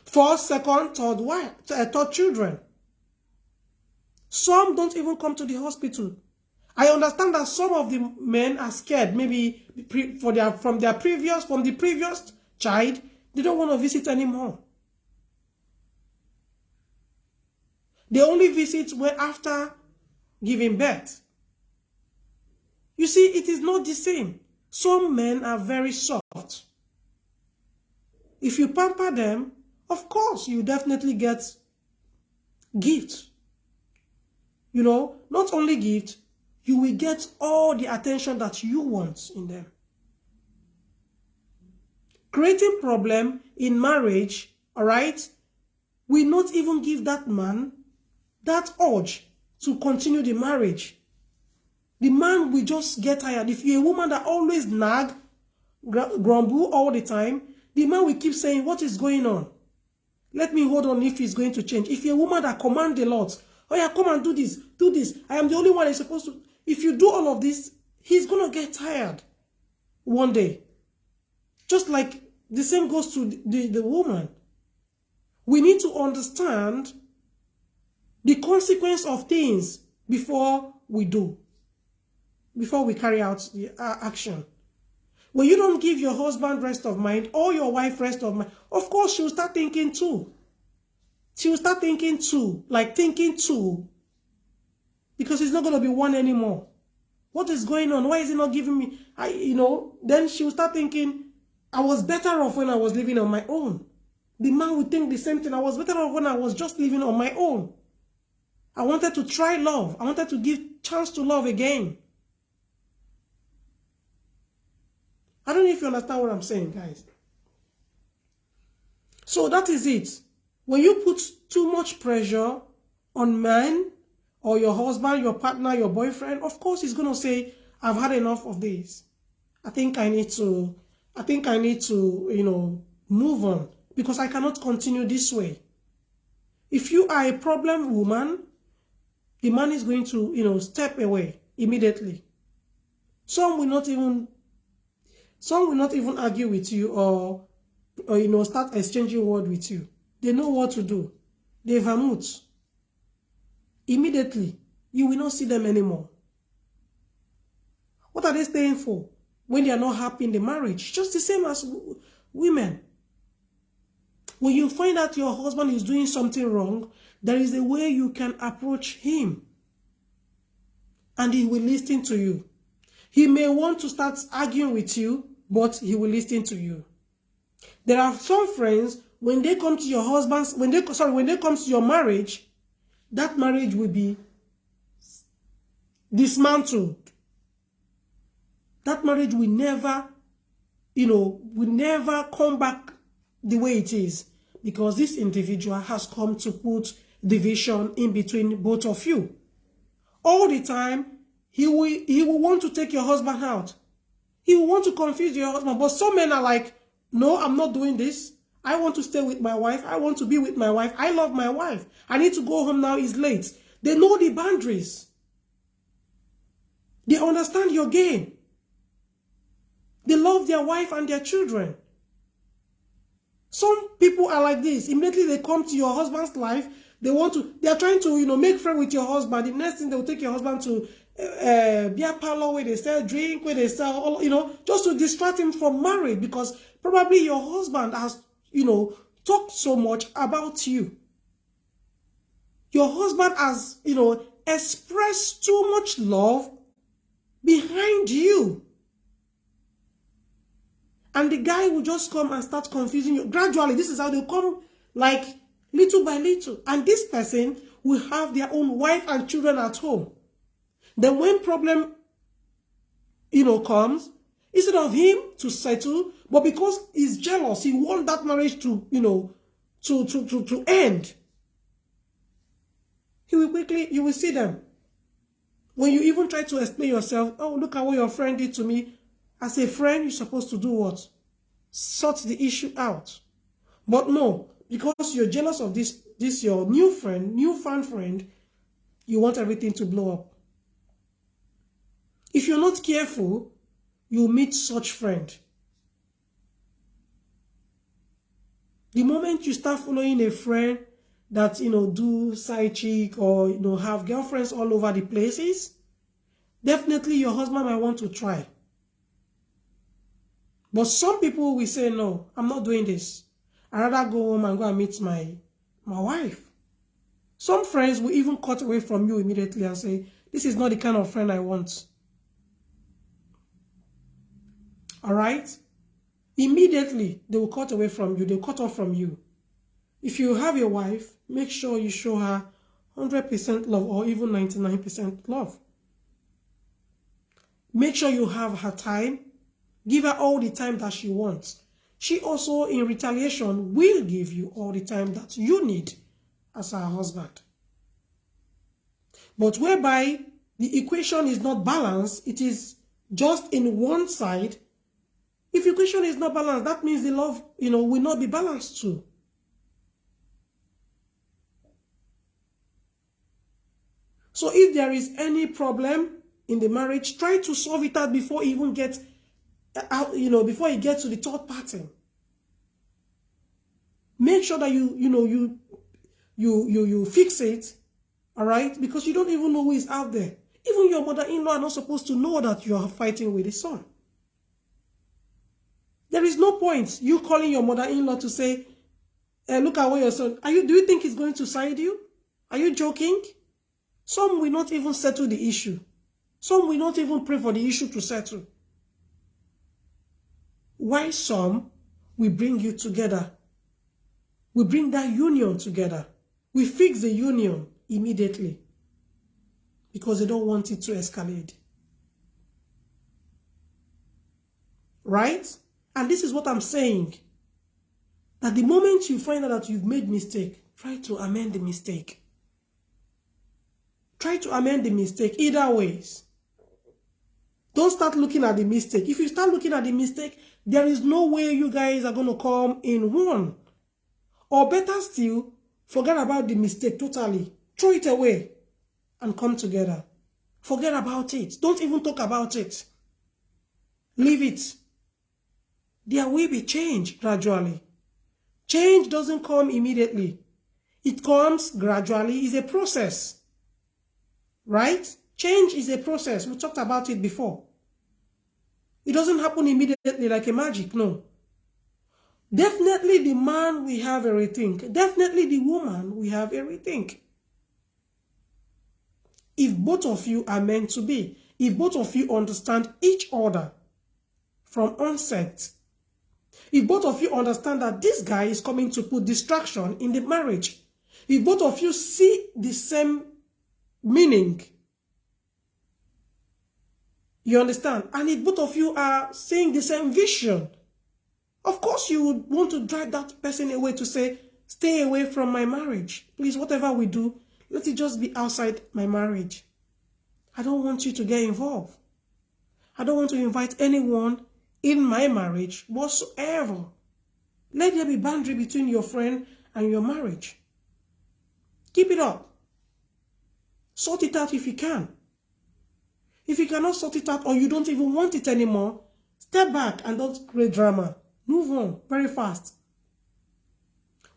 S1: First, second, third children. Some don't even come to the hospital. I understand that some of the men are scared, maybe from the previous child, they don't want to visit anymore. They only visit after giving birth. You see, it is not the same. Some men are very soft. If you pamper them, of course, you definitely get gifts. Not only gift, you will get all the attention that you want in them. Creating problem in marriage, all right, will not even give that man that urge to continue the marriage. The man will just get tired. If you're a woman that always nag, grumble all the time, the man will keep saying, what is going on? Let me hold on if he's going to change. If you're a woman that commands a lot, oh yeah, come and do this, do this. I am the only one that's supposed to. If you do all of this, he's going to get tired one day. Just like the same goes to the woman. We need to understand the consequence of things before we carry out the action. When you don't give your husband rest of mind or your wife rest of mind, of course she'll start thinking too. She'll start thinking too, because it's not going to be one anymore. What is going on? Why is he not giving me? Then she'll start thinking, I was better off when I was living on my own. The man would think the same thing. I was better off when I was just living on my own. I wanted to try love. I wanted to give chance to love again. I don't know if you understand what I'm saying, guys. So that is it. When you put too much pressure on man or your husband, your partner, your boyfriend, of course he's going to say, I've had enough of this. I think I need to, move on because I cannot continue this way. If you are a problem woman, the man is going to, step away immediately. Some will not even argue with you or start exchanging word with you. They know what to do. They vermouth. Immediately, you will not see them anymore. What are they staying for when they are not happy in the marriage? Just the same as women. When you find out your husband is doing something wrong, there is a way you can approach him. And he will listen to you. He may want to start arguing with you, but he will listen to you. There are some friends, when they come to your husband's, when they come to your marriage, that marriage will be dismantled. That marriage will never, will never come back the way it is, because this individual has come to put division in between both of you. All the time, he will want to take your husband out. He will want to confuse your husband. But some men are like, no, I'm not doing this. I want to stay with my wife. I want to be with my wife. I love my wife. I need to go home now. It's late. They know the boundaries. They understand your game. They love their wife and their children. Some people are like this. Immediately they come to your husband's life. They are trying to, make friends with your husband. The next thing, they will take your husband to beer parlor where they sell drink, where they sell, just to distract him from marriage, because probably your husband has, talked so much about you. Your husband has, expressed too much love behind you. And the guy will just come and start confusing you. Gradually, this is how they come, like little by little. And this person will have their own wife and children at home. Then when problem, comes, instead of him to settle, but because he's jealous, he wants that marriage to, to end. You will see them. When you even try to explain yourself, oh, look at what your friend did to me. As a friend, you're supposed to do what? Sort the issue out. But no, because you're jealous of this your newfound friend, you want everything to blow up. If you're not careful, you'll meet such friend. The moment you start following a friend that, do side chick or, have girlfriends all over the places, definitely your husband might want to try. But some people will say, no, I'm not doing this. I'd rather go home and go and meet my wife. Some friends will even cut away from you immediately and say, this is not the kind of friend I want. All right? Immediately, they will cut away from you. They will cut off from you. If you have a wife, make sure you show her 100% love or even 99% love. Make sure you have her time. Give her all the time that she wants. She also, in retaliation, will give you all the time that you need as her husband. But whereby the equation is not balanced, it is just in one side. If the equation is not balanced, that means the love, will not be balanced too. So if there is any problem in the marriage, try to solve it out before it even gets out, before it gets to the third party. Make sure that you fix it, all right? Because you don't even know who is out there. Even your mother-in-law are not supposed to know that you are fighting with his son. There is no point you calling your mother-in-law to say, look at what your son, do you think he's going to side you? Are you joking? Some will not even settle the issue. Some will not even pray for the issue to settle. Why some will bring you together? We bring that union together. We fix the union immediately because they don't want it to escalate. Right? And this is what I'm saying. That the moment you find out that you've made mistake, try to amend the mistake. Try to amend the mistake either ways. Don't start looking at the mistake. If you start looking at the mistake, there is no way you guys are going to come in one. Or better still, forget about the mistake totally. Throw it away and come together. Forget about it. Don't even talk about it. Leave it. There will be change gradually. Change doesn't come immediately. It comes gradually. It's a process, right? Change is a process. We talked about it before. It doesn't happen immediately like a magic, no. Definitely the man will have a rethink. Definitely the woman will have a rethink. If both of you are meant to be, if both of you understand each other from onset, if both of you understand that this guy is coming to put distraction in the marriage, if both of you see the same meaning, you understand, and if both of you are seeing the same vision, of course you would want to drive that person away to say, stay away from my marriage. Please, whatever we do, let it just be outside my marriage. I don't want you to get involved. I don't want to invite anyone in my marriage whatsoever. Let there be boundary between your friend and your marriage. Keep it up. Sort it out if you can. If you cannot sort it out or you don't even want it anymore, step back and don't create drama. Move on very fast.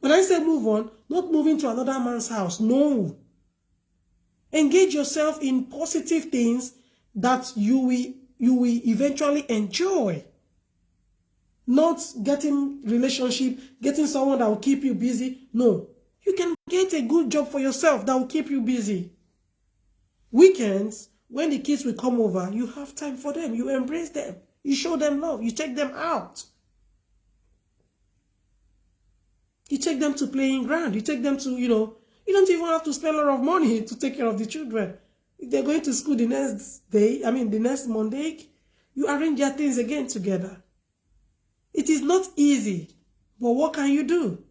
S1: When I say move on, not moving to another man's house. No. Engage yourself in positive things that you will eventually enjoy. Not getting relationship, getting someone that will keep you busy. No. You can get a good job for yourself that will keep you busy. Weekends, when the kids will come over, you have time for them. You embrace them. You show them love. You take them out. You take them to playing ground. You take them to, you don't even have to spend a lot of money to take care of the children. If they're going to school the next day, the next Monday, you arrange their things again together. It is not easy, but what can you do?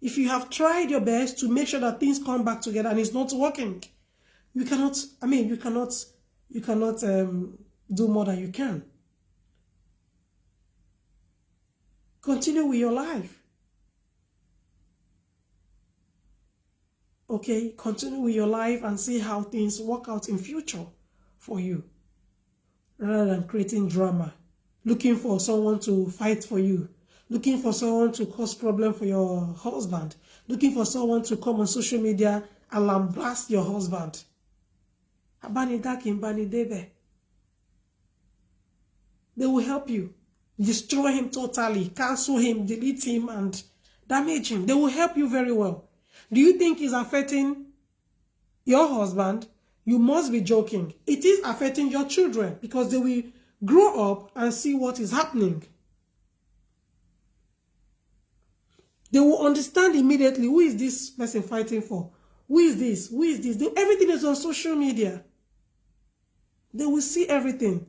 S1: If you have tried your best to make sure that things come back together and it's not working, you cannot do more than you can. Continue with your life. Okay, continue with your life and see how things work out in future for you. Rather than creating drama, looking for someone to fight for you, looking for someone to cause problem for your husband, looking for someone to come on social media and lambast your husband. They will help you. Destroy him totally, cancel him, delete him, and damage him. They will help you very well. Do you think it's affecting your husband? You must be joking. It is affecting your children because they will grow up and see what is happening. They will understand immediately, who is this person fighting for? Who is this? Who is this? Everything is on social media. They will see everything.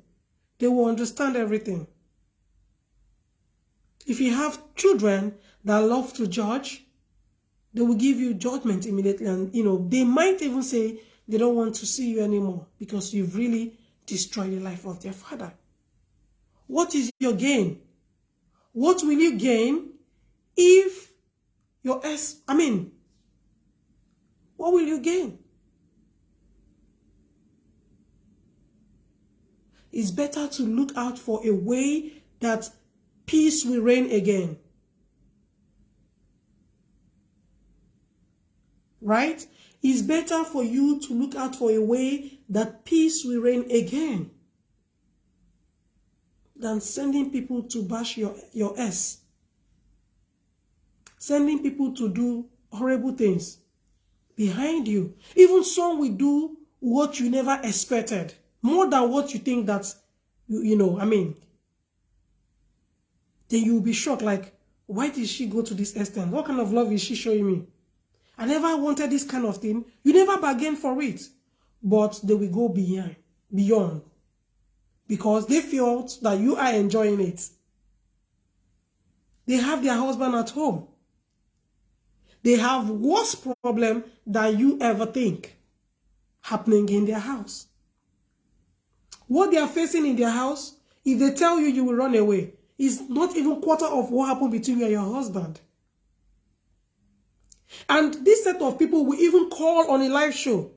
S1: They will understand everything. If you have children that love to judge, they will give you judgment immediately. And, they might even say they don't want to see you anymore because you've really destroyed the life of their father. What is your gain? What will you gain if what will you gain? It's better to look out for a way that peace will reign again. Right? It's better for you to look out for a way that peace will reign again than sending people to bash your ass. Sending people to do horrible things behind you. Even some will do what you never expected. More than what you think that, then you'll be shocked, like, why did she go to this extent? What kind of love is she showing me? I never wanted this kind of thing. You never bargained for it. But they will go beyond. Because they felt that you are enjoying it. They have their husband at home. They have worse problem than you ever think happening in their house. What they are facing in their house, if they tell you, you will run away. Is not even quarter of what happened between you and your husband. And this set of people will even call on a live show.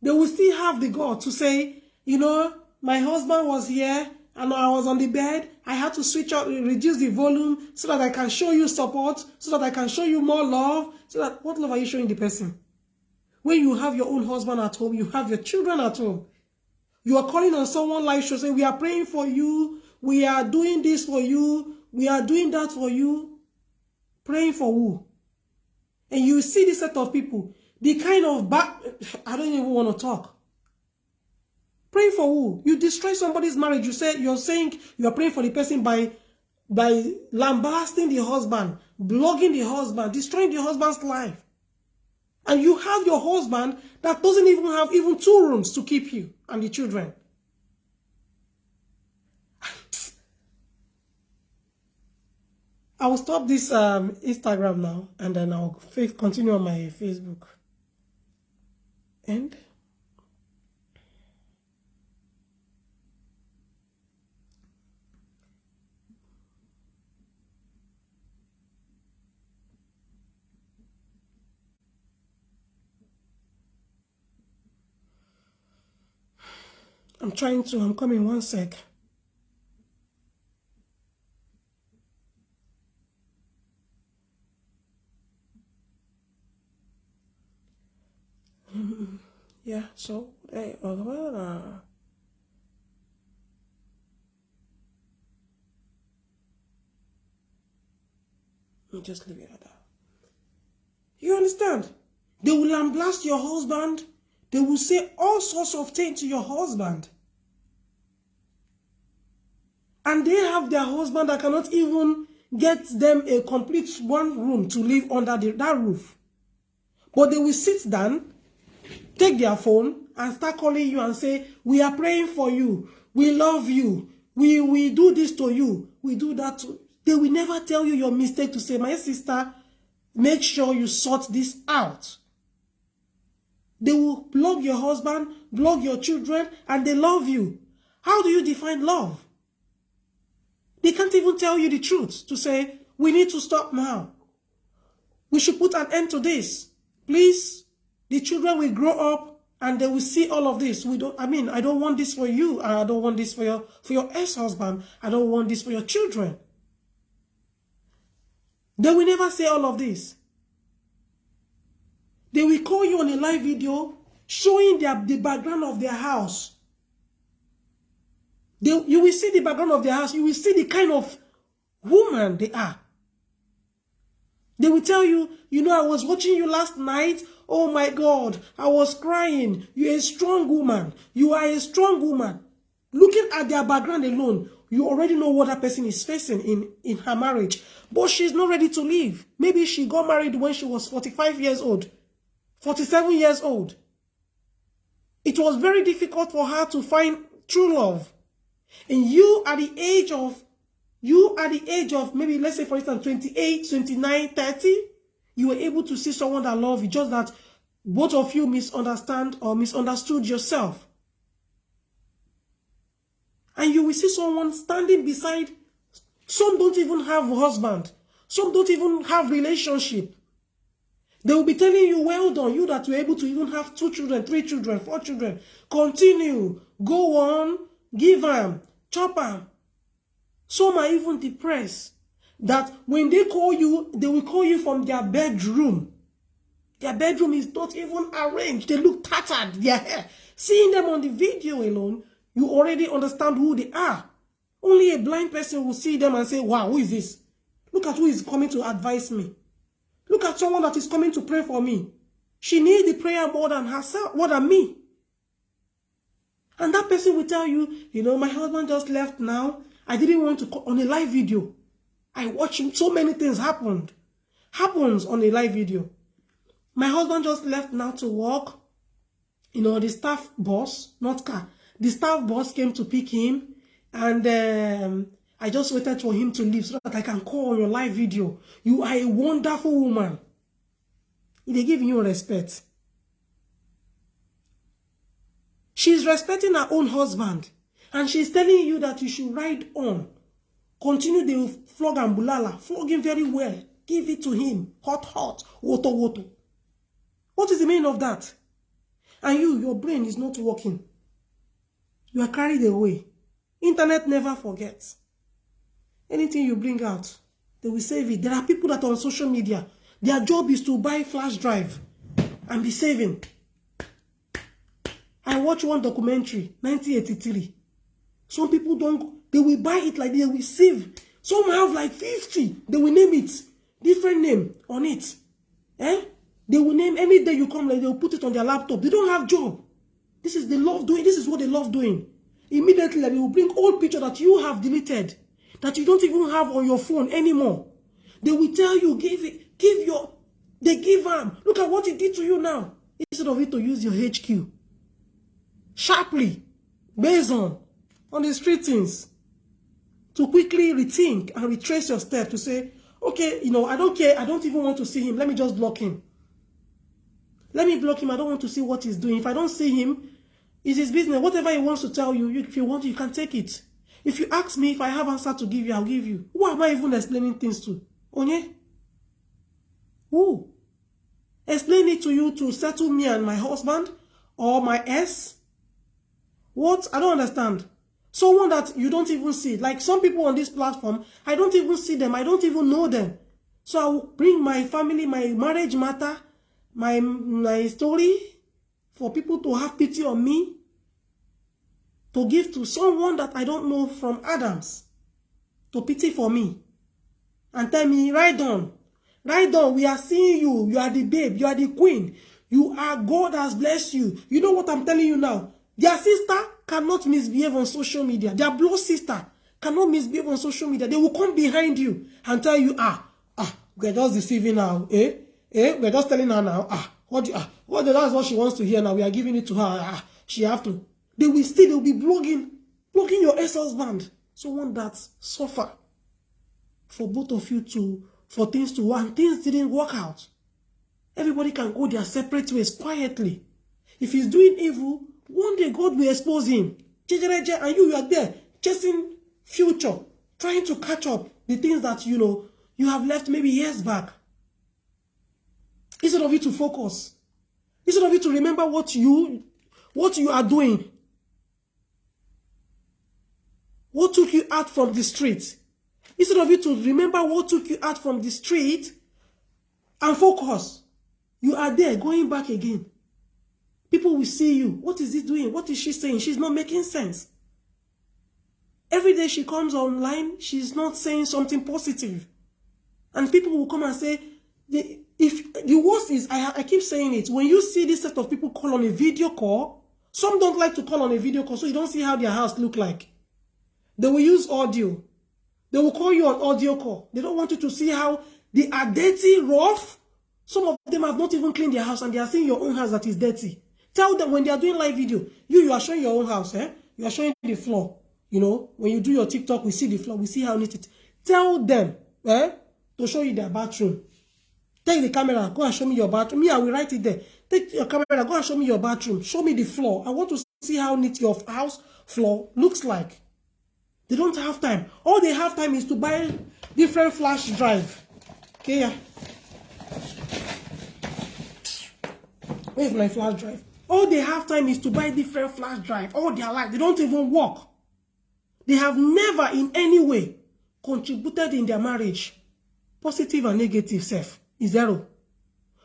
S1: They will still have the God to say, my husband was here and I was on the bed. I had to switch up, reduce the volume so that I can show you support, so that I can show you more love. So that, what love are you showing the person? When you have your own husband at home, you have your children at home. You are calling on someone live show, saying, we are praying for you, we are doing this for you, we are doing that for you. Praying for who? And you see this set of people, the kind of I don't even want to talk. Praying for who? You destroy somebody's marriage. You're saying you are praying for the person by lambasting the husband, blogging the husband, destroying the husband's life. And you have your husband that doesn't even have even 2 rooms to keep you and the children. I will stop this Instagram now, and then I'll continue on my Facebook. And I'm coming 1 sec. Yeah, so hey, just leave it at that. You understand? They will lambaste your husband. They will say all sorts of things to your husband. And they have their husband that cannot even get them a complete 1 room to live under that roof. But they will sit down, take their phone, and start calling you and say, we are praying for you. We love you. We do this to you. We do that to you. They will never tell you your mistake to say, my sister, make sure you sort this out. They will blog your husband, blog your children, and they love you. How do you define love? They can't even tell you the truth to say, we need to stop now. We should put an end to this. Please, the children will grow up and they will see all of this. I don't want this for you. I don't want this for your ex-husband. I don't want this for your children. They will never say all of this. They will call you on a live video showing the background of their house. You will see the background of their house. You will see the kind of woman they are. They will tell you, I was watching you last night. Oh my God, I was crying. You're a strong woman. You are a strong woman. Looking at their background alone, you already know what that person is facing in her marriage. But she's not ready to leave. Maybe she got married when she was 45 years old, 47 years old. It was very difficult for her to find true love. And you at the age of maybe, let's say for instance, 28, 29, 30, you were able to see someone that loved you, just that both of you misunderstood yourself. And you will see someone standing beside, some don't even have a husband, some don't even have relationship. They will be telling you, well done, you that were able to even have 2 children, 3 children, 4 children. Continue, go on, give them, chop them. Some are even depressed that when they call you, they will call you from their bedroom. Their bedroom is not even arranged. They look tattered, their hair. Seeing them on the video alone, you already understand who they are. Only a blind person will see them and say, wow, who is this? Look at who is coming to advise me. Look at someone that is coming to pray for me. She needs the prayer more than herself, more than me. And that person will tell you, my husband just left now. I didn't want to call on a live video. I watched so many things happens on a live video. My husband just left now to work. The staff boss, not car, the staff boss came to pick him, and I just waited for him to leave so that I can call on your live video. You are a wonderful woman. They give you respect. She's respecting her own husband. And she's telling you that you should ride on. Continue the flog and bulala. Flog him very well. Give it to him. Hot, hot. Woto, woto. What is the meaning of that? And your brain is not working. You are carried away. Internet never forgets. Anything you bring out, they will save it. There are people that are on social media, their job is to buy flash drive and be saving. I watched one documentary, 1983. Some people don't, they will buy it like they will save. Some have like 50. They will name it, different name on it. They will name, any day you come, like they will put it on their laptop. They don't have job. This is they love doing. This is what they love doing. Immediately, like, they will bring old picture that you have deleted, that you don't even have on your phone anymore. They will tell you, they give them. Look at what it did to you now. Instead of it to use your HQ. Sharply, based on the street things, to quickly rethink and retrace your step to say, okay, I don't care. I don't even want to see him. Let me just block him. Let me block him. I don't want to see what he's doing. If I don't see him, it's his business. Whatever he wants to tell you, if you want, you can take it. If you ask me if I have answer to give you, I'll give you. Who am I even explaining things to? Onye? Who? Explain it to you to settle me and my husband or my ex? What? I don't understand. Someone that you don't even see. Like some people on this platform, I don't even see them. I don't even know them. So I will bring my family, my marriage matter, my story for people to have pity on me, to give to someone that I don't know from Adams, to pity for me, and tell me, ride on, we are seeing you, you are the babe, you are the queen, you are, God has blessed you. You know what I'm telling you now? Their sister cannot misbehave on social media. Their blood sister cannot misbehave on social media. They will come behind you and tell you, we're just deceiving now, we're just telling her now, that's what she wants to hear now. We are giving it to her. She have to. They will be blogging your ex-husband. Someone that suffer for both of you for things to work. And things didn't work out. Everybody can go their separate ways quietly. If he's doing evil, one day God will expose him. And you are there chasing future, trying to catch up the things that you have left maybe years back. Instead of you to focus, instead of you to remember what you are doing, what took you out from the street, instead of you to remember what took you out from the street and focus, you are there going back again. People will see you. What is he doing? What is she saying? She's not making sense. Every day she comes online, she's not saying something positive. And people will come and say, if the worst is, I keep saying it, when you see this set of people call on a video call, some don't like to call on a video call, so you don't see how their house look like. They will use audio. They will call you on audio call. They don't want you to see how they are dirty, rough. Some of them have not even cleaned their house and they are seeing your own house that is dirty. Tell them when they are doing live video, you are showing your own house, You are showing the floor. When you do your TikTok, we see the floor, we see how neat it is. Tell them, to show you their bathroom. Take the camera, go and show me your bathroom. Me, I will write it there. Take your camera, go and show me your bathroom. Show me the floor. I want to see how neat your house floor looks like. They don't have time. All they have time is to buy different flash drive. Okay, yeah. Where's my flash drive? All they have time is to buy different flash drive. All their life. They don't even work. They have never in any way contributed in their marriage. Positive and negative self is zero.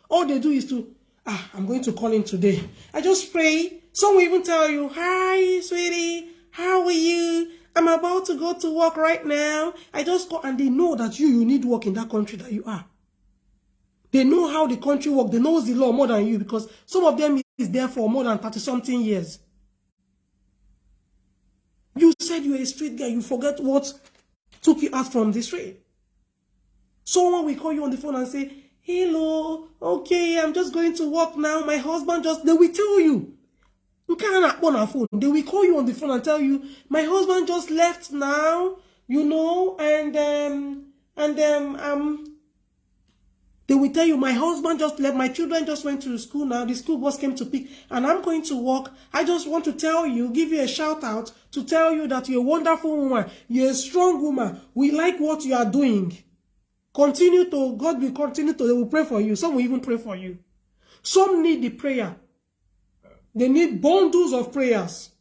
S1: All they do is to, I'm going to call him today. I just pray. Some will even tell you, hi, sweetie, how are you? I'm about to go to work right now. I just go, and they know that you need work in that country that you are. They know how the country works. They know the law more than you because some of them is there for more than 30-something years. You said you're a street guy. You forget what took you out from the street. Someone will call you on the phone and say, hello, okay, I'm just going to work now. My husband they will tell you. You can't on a phone. They will call you on the phone and tell you, my husband just left now, they will tell you, my husband just left, my children just went to school now, the school bus came to pick, and I'm going to work. I just want to tell you, give you a shout out, to tell you that you're a wonderful woman, you're a strong woman, we like what you are doing. God will continue to, they will pray for you. Some will even pray for you. Some need the prayer. They need bundles of prayers.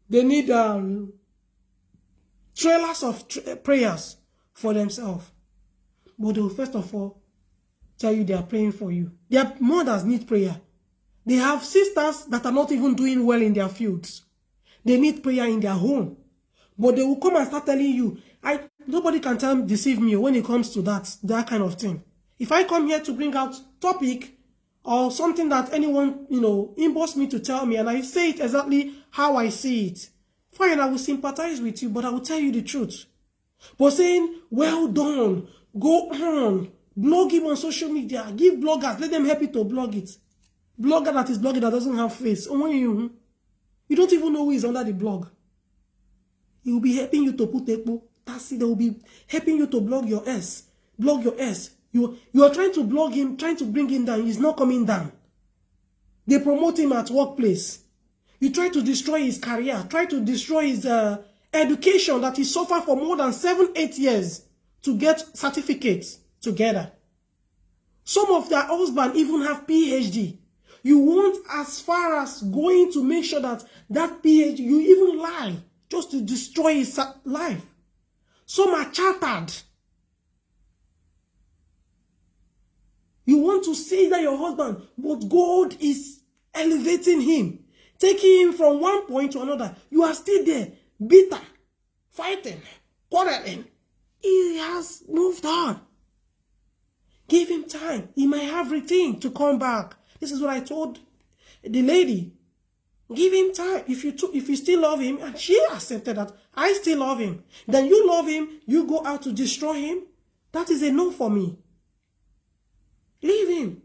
S1: They need trailers of prayers for themselves. But they will first of all tell you they are praying for you. Their mothers need prayer. They have sisters that are not even doing well in their fields. They need prayer in their home. But they will come and start telling you, nobody can deceive me when it comes to that kind of thing. If I come here to bring out topic or something that anyone, inbox me to tell me and I say it exactly how I see it, fine, I will sympathize with you, but I will tell you the truth. But saying, well done, go on, blog him on social media, give bloggers, let them help you to blog it. Blogger that is blogging that doesn't have face. You don't even know who is under the blog. He will be helping you to put Ekpo. That's it. They will be helping you to blog your S. Blog your S. You are trying to blog him, trying to bring him down. He's not coming down. They promote him at workplace. You try to destroy his career. Try to destroy his education that he suffered for more than 7-8 years to get certificates together. Some of their husbands even have PhD. You want as far as going to make sure that PhD, you even lie just to destroy his life. Some are chartered. You want to say that your husband, but God is elevating him, taking him from one point to another. You are still there, bitter, fighting, quarreling. He has moved on. Give him time. He might have routine to come back. This is what I told the lady. Give him time. If you still love him, and she accepted that, I still love him, then you love him, you go out to destroy him, that is a no for me. Leave him.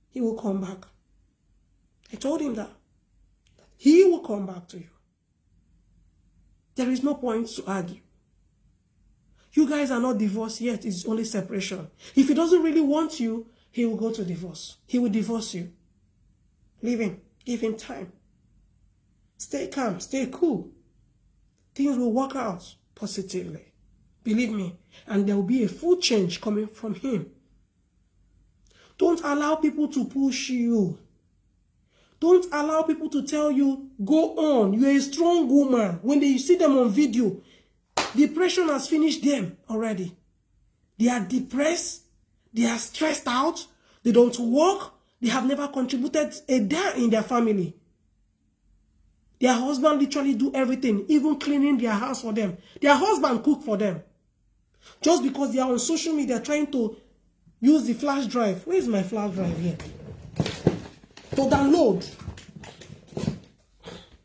S1: He will come back. I told him that. He will come back to you. There is no point to argue. You guys are not divorced yet. It's only separation. If he doesn't really want you, he will go to divorce. He will divorce you. Leave him. Give him time. Stay calm. Stay cool. Things will work out positively. Believe me. And there will be a full change coming from him. Don't allow people to push you. Don't allow people to tell you, go on. You're a strong woman. When you see them on video, depression has finished them already. They are depressed. They are stressed out. They don't work. They have never contributed a dime in their family. Their husband literally do everything, even cleaning their house for them. Their husband cook for them. Just because they are on social media trying to use the flash drive. Where is my flash drive here? To download.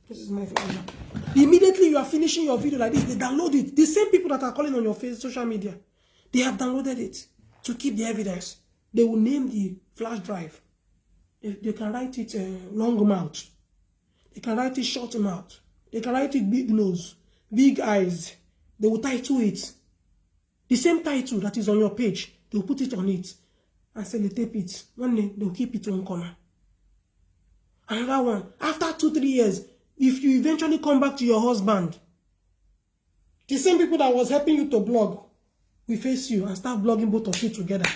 S1: This is my flash drive. Immediately you are finishing your video like this, they download it. The same people that are calling on your social media, they have downloaded it to keep the evidence. They will name the flash drive. They can write it long mouth. They can write it short mouth. They can write it big nose, big eyes. They will title it. The same title that is on your page, they will put it on it and sellotape it. One day, they will keep it one corner. Another one, after 2-3 years, if you eventually come back to your husband, the same people that was helping you to blog will face you and start blogging both of you together.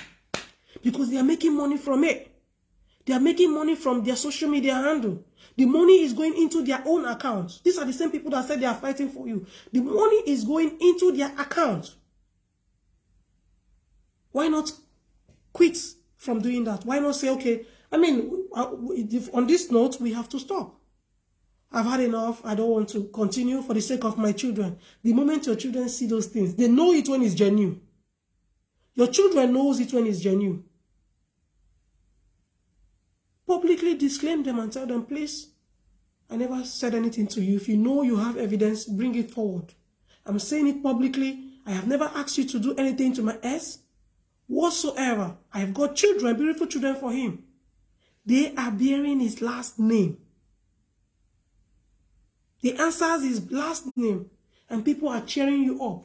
S1: Because they are making money from it. They are making money from their social media handle. The money is going into their own account. These are the same people that said they are fighting for you. The money is going into their account. Why not quit from doing that? Why not say, okay, I mean, on this note, we have to stop. I've had enough. I don't want to continue for the sake of my children. The moment your children see those things, they know it when it's genuine. Your children knows it when it's genuine. Publicly disclaim them and tell them, please, I never said anything to you. If you know you have evidence, bring it forward. I'm saying it publicly. I have never asked you to do anything to my ex whatsoever. I have got children, beautiful children for him. They are bearing his last name. The answer is his last name. And people are cheering you up.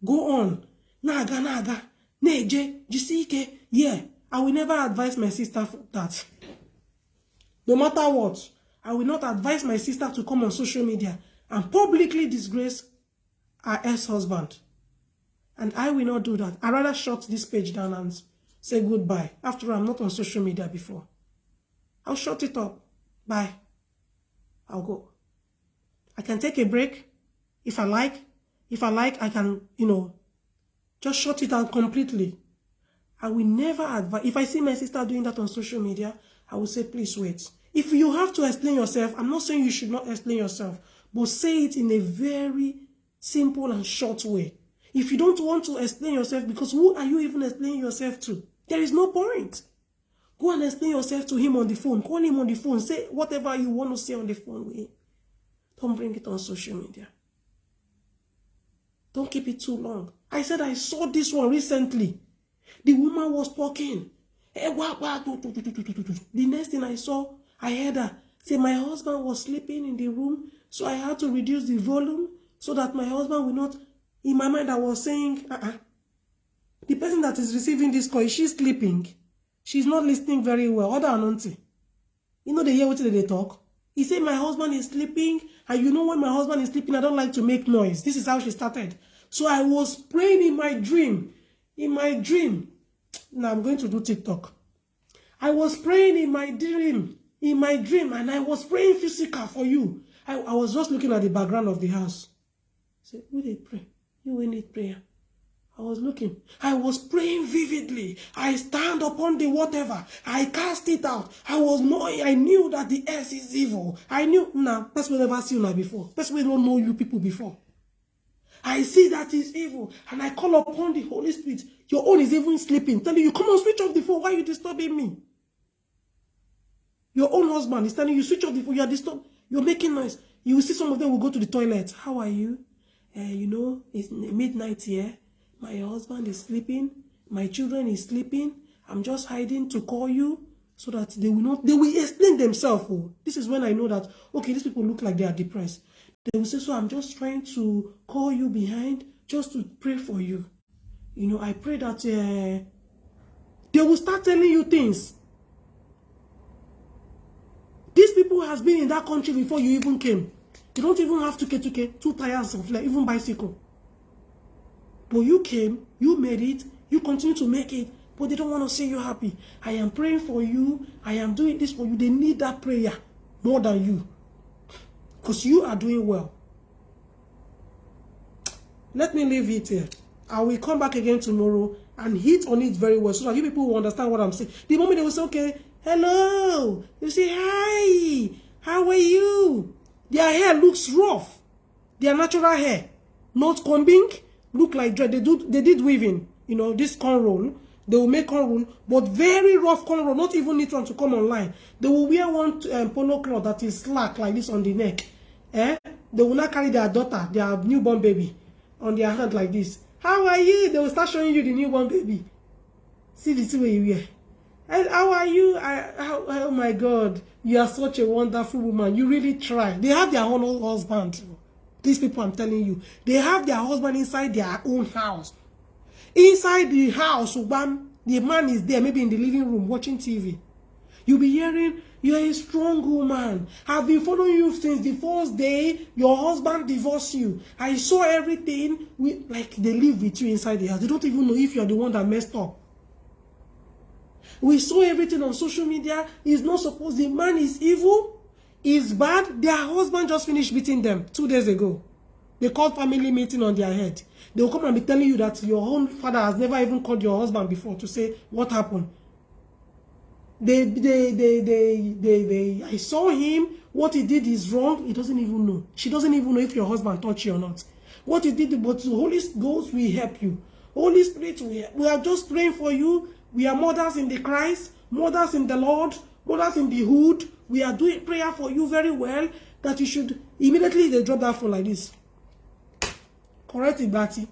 S1: Go on. Naga, naga. Neje, jisike. Yeah. I will never advise my sister for that. No matter what, I will not advise my sister to come on social media and publicly disgrace her ex-husband. And I will not do that. I'd rather shut this page down and say goodbye. After all, I'm not on social media before. I'll shut it up. Bye. I'll go. I can take a break if I like. If I like, I can, just shut it out completely. I will never advise. If I see my sister doing that on social media, I will say, please wait. If you have to explain yourself, I'm not saying you should not explain yourself, but say it in a very simple and short way. If you don't want to explain yourself, because who are you even explaining yourself to? There is no point. Go and explain yourself to him on the phone. Call him on the phone. Say whatever you want to say on the phone with him. Don't bring it on social media. Don't keep it too long. I said I saw this one recently. The woman was talking. The next thing I saw, I heard her say my husband was sleeping in the room, so I had to reduce the volume so that my husband will not. In my mind, I was saying, the person that is receiving this call, is she sleeping? She's not listening very well. Other auntie, they hear what they talk. He said my husband is sleeping, and when my husband is sleeping, I don't like to make noise. This is how she started. So I was praying in my dream. Now I'm going to do TikTok. I was praying in my dream, and I was praying physical for you. I was just looking at the background of the house. I said, who did pray? You will need prayer. I was looking. I was praying vividly. I stand upon the whatever. I cast it out. I knew that the earth is evil. I knew. Now, that's what I've never seen you before. That's why I don't know you people before. I see that it's evil, and I call upon the Holy Spirit. Your own is even sleeping, telling you, come on, switch off the phone. Why are you disturbing me? Your own husband is telling you, switch off the phone. You are disturbed. You're making noise. You will see some of them will go to the toilet. How are you? It's midnight here. My husband is sleeping. My children is sleeping. I'm just hiding to call you so that they will explain themselves. Oh, this is when I know that, okay, these people look like they are depressed. They will say, so I'm just trying to call you behind just to pray for you. I pray that they will start telling you things. These people has been in that country before you even came. You don't even have 2 tires of like, even bicycle. But you came, you made it, you continue to make it, but they don't want to see you happy. I am praying for you. I am doing this for you. They need that prayer more than you. Because you are doing well. Let me leave it here. I will come back again tomorrow and hit on it very well so that you people will understand what I'm saying. The moment they will say, okay, hello, you say, hi, how are you? Their hair looks rough. Their natural hair, not combing, look like dread. They did weaving, this cornrow. They will make cornrow, but very rough cornrow, not even need one to come online. They will wear one polo cloth that is slack like this on the neck. They will not carry their daughter, their newborn baby, on their hand like this. How are you? They will start showing you the newborn baby. See the way you wear. And how are you? Oh my God, you are such a wonderful woman. You really try. They have their own husband. These people, I'm telling you, they have their husband inside their own house. Inside the house, the man is there, maybe in the living room watching TV. You'll be hearing, you're a strong woman. I've been following you since the first day your husband divorced you. I saw everything. Like they live with you inside the house. They don't even know if you're the one that messed up. We saw everything on social media. He's not supposed, the man is evil, is bad. Their husband just finished beating them 2 days ago. They called family meeting on their head. They will come and be telling you that your own father has never even called your husband before to say what happened. I saw him. What he did is wrong. He doesn't even know. She doesn't even know if your husband touched you or not. What he did, but the Holy Ghost will help you. Holy Spirit will help. We are just praying for you. We are mothers in the Christ, mothers in the Lord, mothers in the hood. We are doing prayer for you very well. That you should immediately they drop that phone like this. Correct Igbati.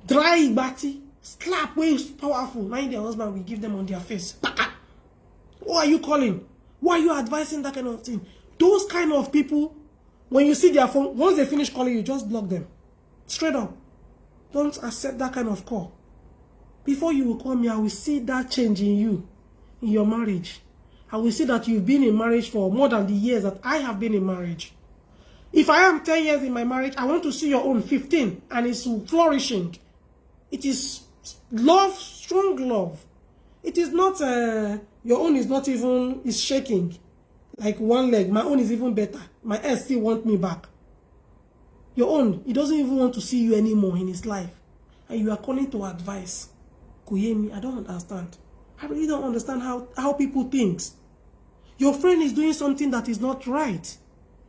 S1: Dry Igbati. Slap waves powerful. Mind their husband will give them on their face. Who are you calling? Why are you advising that kind of thing? Those kind of people, when you see their phone, once they finish calling you, just block them. Straight up. Don't accept that kind of call. Before you will call me, I will see that change in you, in your marriage. I will see that you've been in marriage for more than the years that I have been in marriage. If I am 10 years in my marriage, I want to see your own 15 and it's flourishing. It is love, strong love. It is not, your own is not even, is shaking. Like one leg. My own is even better. My ex still want me back. Your own, he doesn't even want to see you anymore in his life. And you are calling to advice. Kuyemi, I don't understand. I really don't understand how people think. Your friend is doing something that is not right.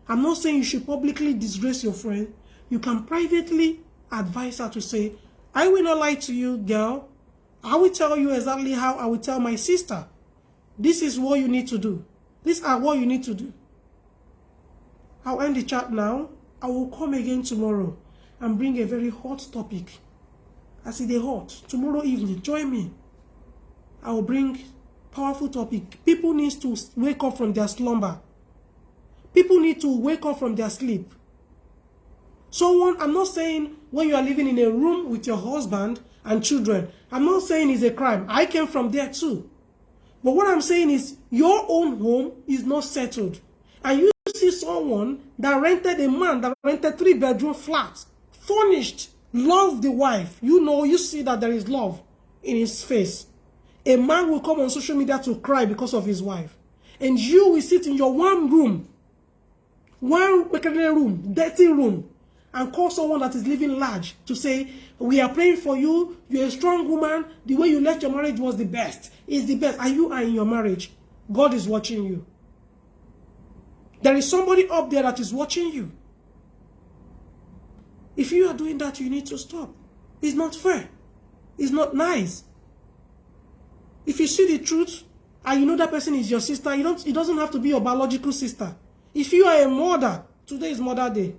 S1: I'm not saying you should publicly disgrace your friend. You can privately advise her to say, I will not lie to you, girl. I will tell you exactly how I will tell my sister. This is what you need to do. These are what you need to do. I'll end the chat now. I will come again tomorrow and bring a very hot topic. I see the hot. Tomorrow evening, join me. I will bring powerful topic. People need to wake up from their slumber. People need to wake up from their sleep. I'm not saying when you are living in a room with your husband and children, I'm not saying it's a crime. I came from there too. But what I'm saying is your own home is not settled. And you see someone that rented, a man that rented 3-bedroom flat, furnished, loved the wife. You see that there is love in his face. A man will come on social media to cry because of his wife. And you will sit in your one room, dirty room, and call someone that is living large to say, we are praying for you, you're a strong woman, the way you left your marriage was the best. It's the best. And you are in your marriage. God is watching you. There is somebody up there that is watching you. If you are doing that, you need to stop. It's not fair. It's not nice. If you see the truth, and you know that person is your sister, it doesn't have to be your biological sister. If you are a mother, today is Mother Day.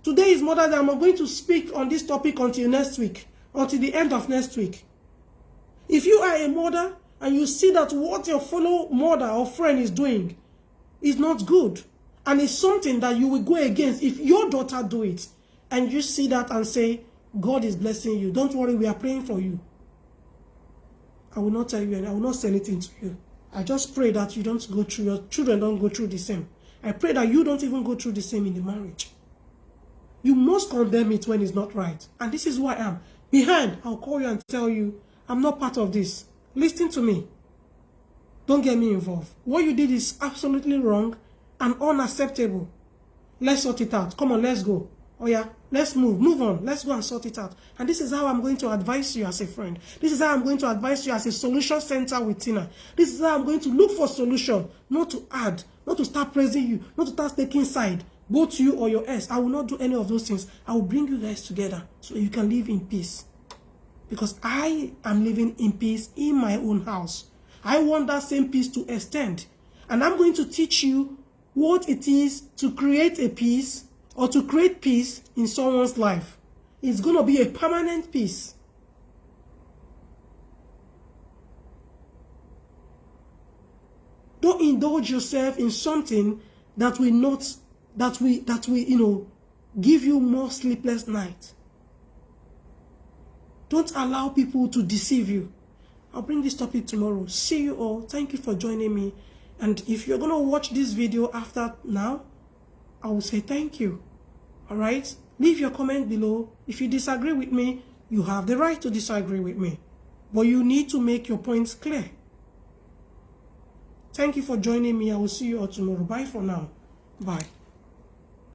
S1: Today is Mother Day. I'm not going to speak on this topic until next week, until the end of next week. If you are a mother and you see that what your fellow mother or friend is doing is not good, and it's something that you will go against, if your daughter do it, and you see that and say, God is blessing you, don't worry, we are praying for you. I will not tell you, and I will not say anything to you. I just pray that you don't go through, your children don't go through the same. I pray that you don't even go through the same in the marriage. You must condemn it when it's not right. And this is who I am. Behind, I'll call you and tell you, I'm not part of this. Listen to me. Don't get me involved. What you did is absolutely wrong and unacceptable. Let's sort it out. Come on, let's go. Oh yeah, let's move on. Let's go and sort it out. And this is how I'm going to advise you as a friend. This is how I'm going to advise you as a solution center with Tina. This is how I'm going to look for solution, not to add, not to start praising you, not to start taking side, both you or your ex. I will not do any of those things. I will bring you guys together so you can live in peace. Because I am living in peace in my own house. I want that same peace to extend. And I'm going to teach you what it is to create a peace or to create peace in someone's life. It's going to be a permanent peace. Don't indulge yourself in something that will not, that will, give you more sleepless nights. Don't allow people to deceive you. I'll bring this topic tomorrow. See you all. Thank you for joining me. And if you're going to watch this video after now, I will say thank you. All right? Leave your comment below. If you disagree with me, you have the right to disagree with me. But you need to make your points clear. Thank you for joining me. I will see you all tomorrow. Bye for now. Bye.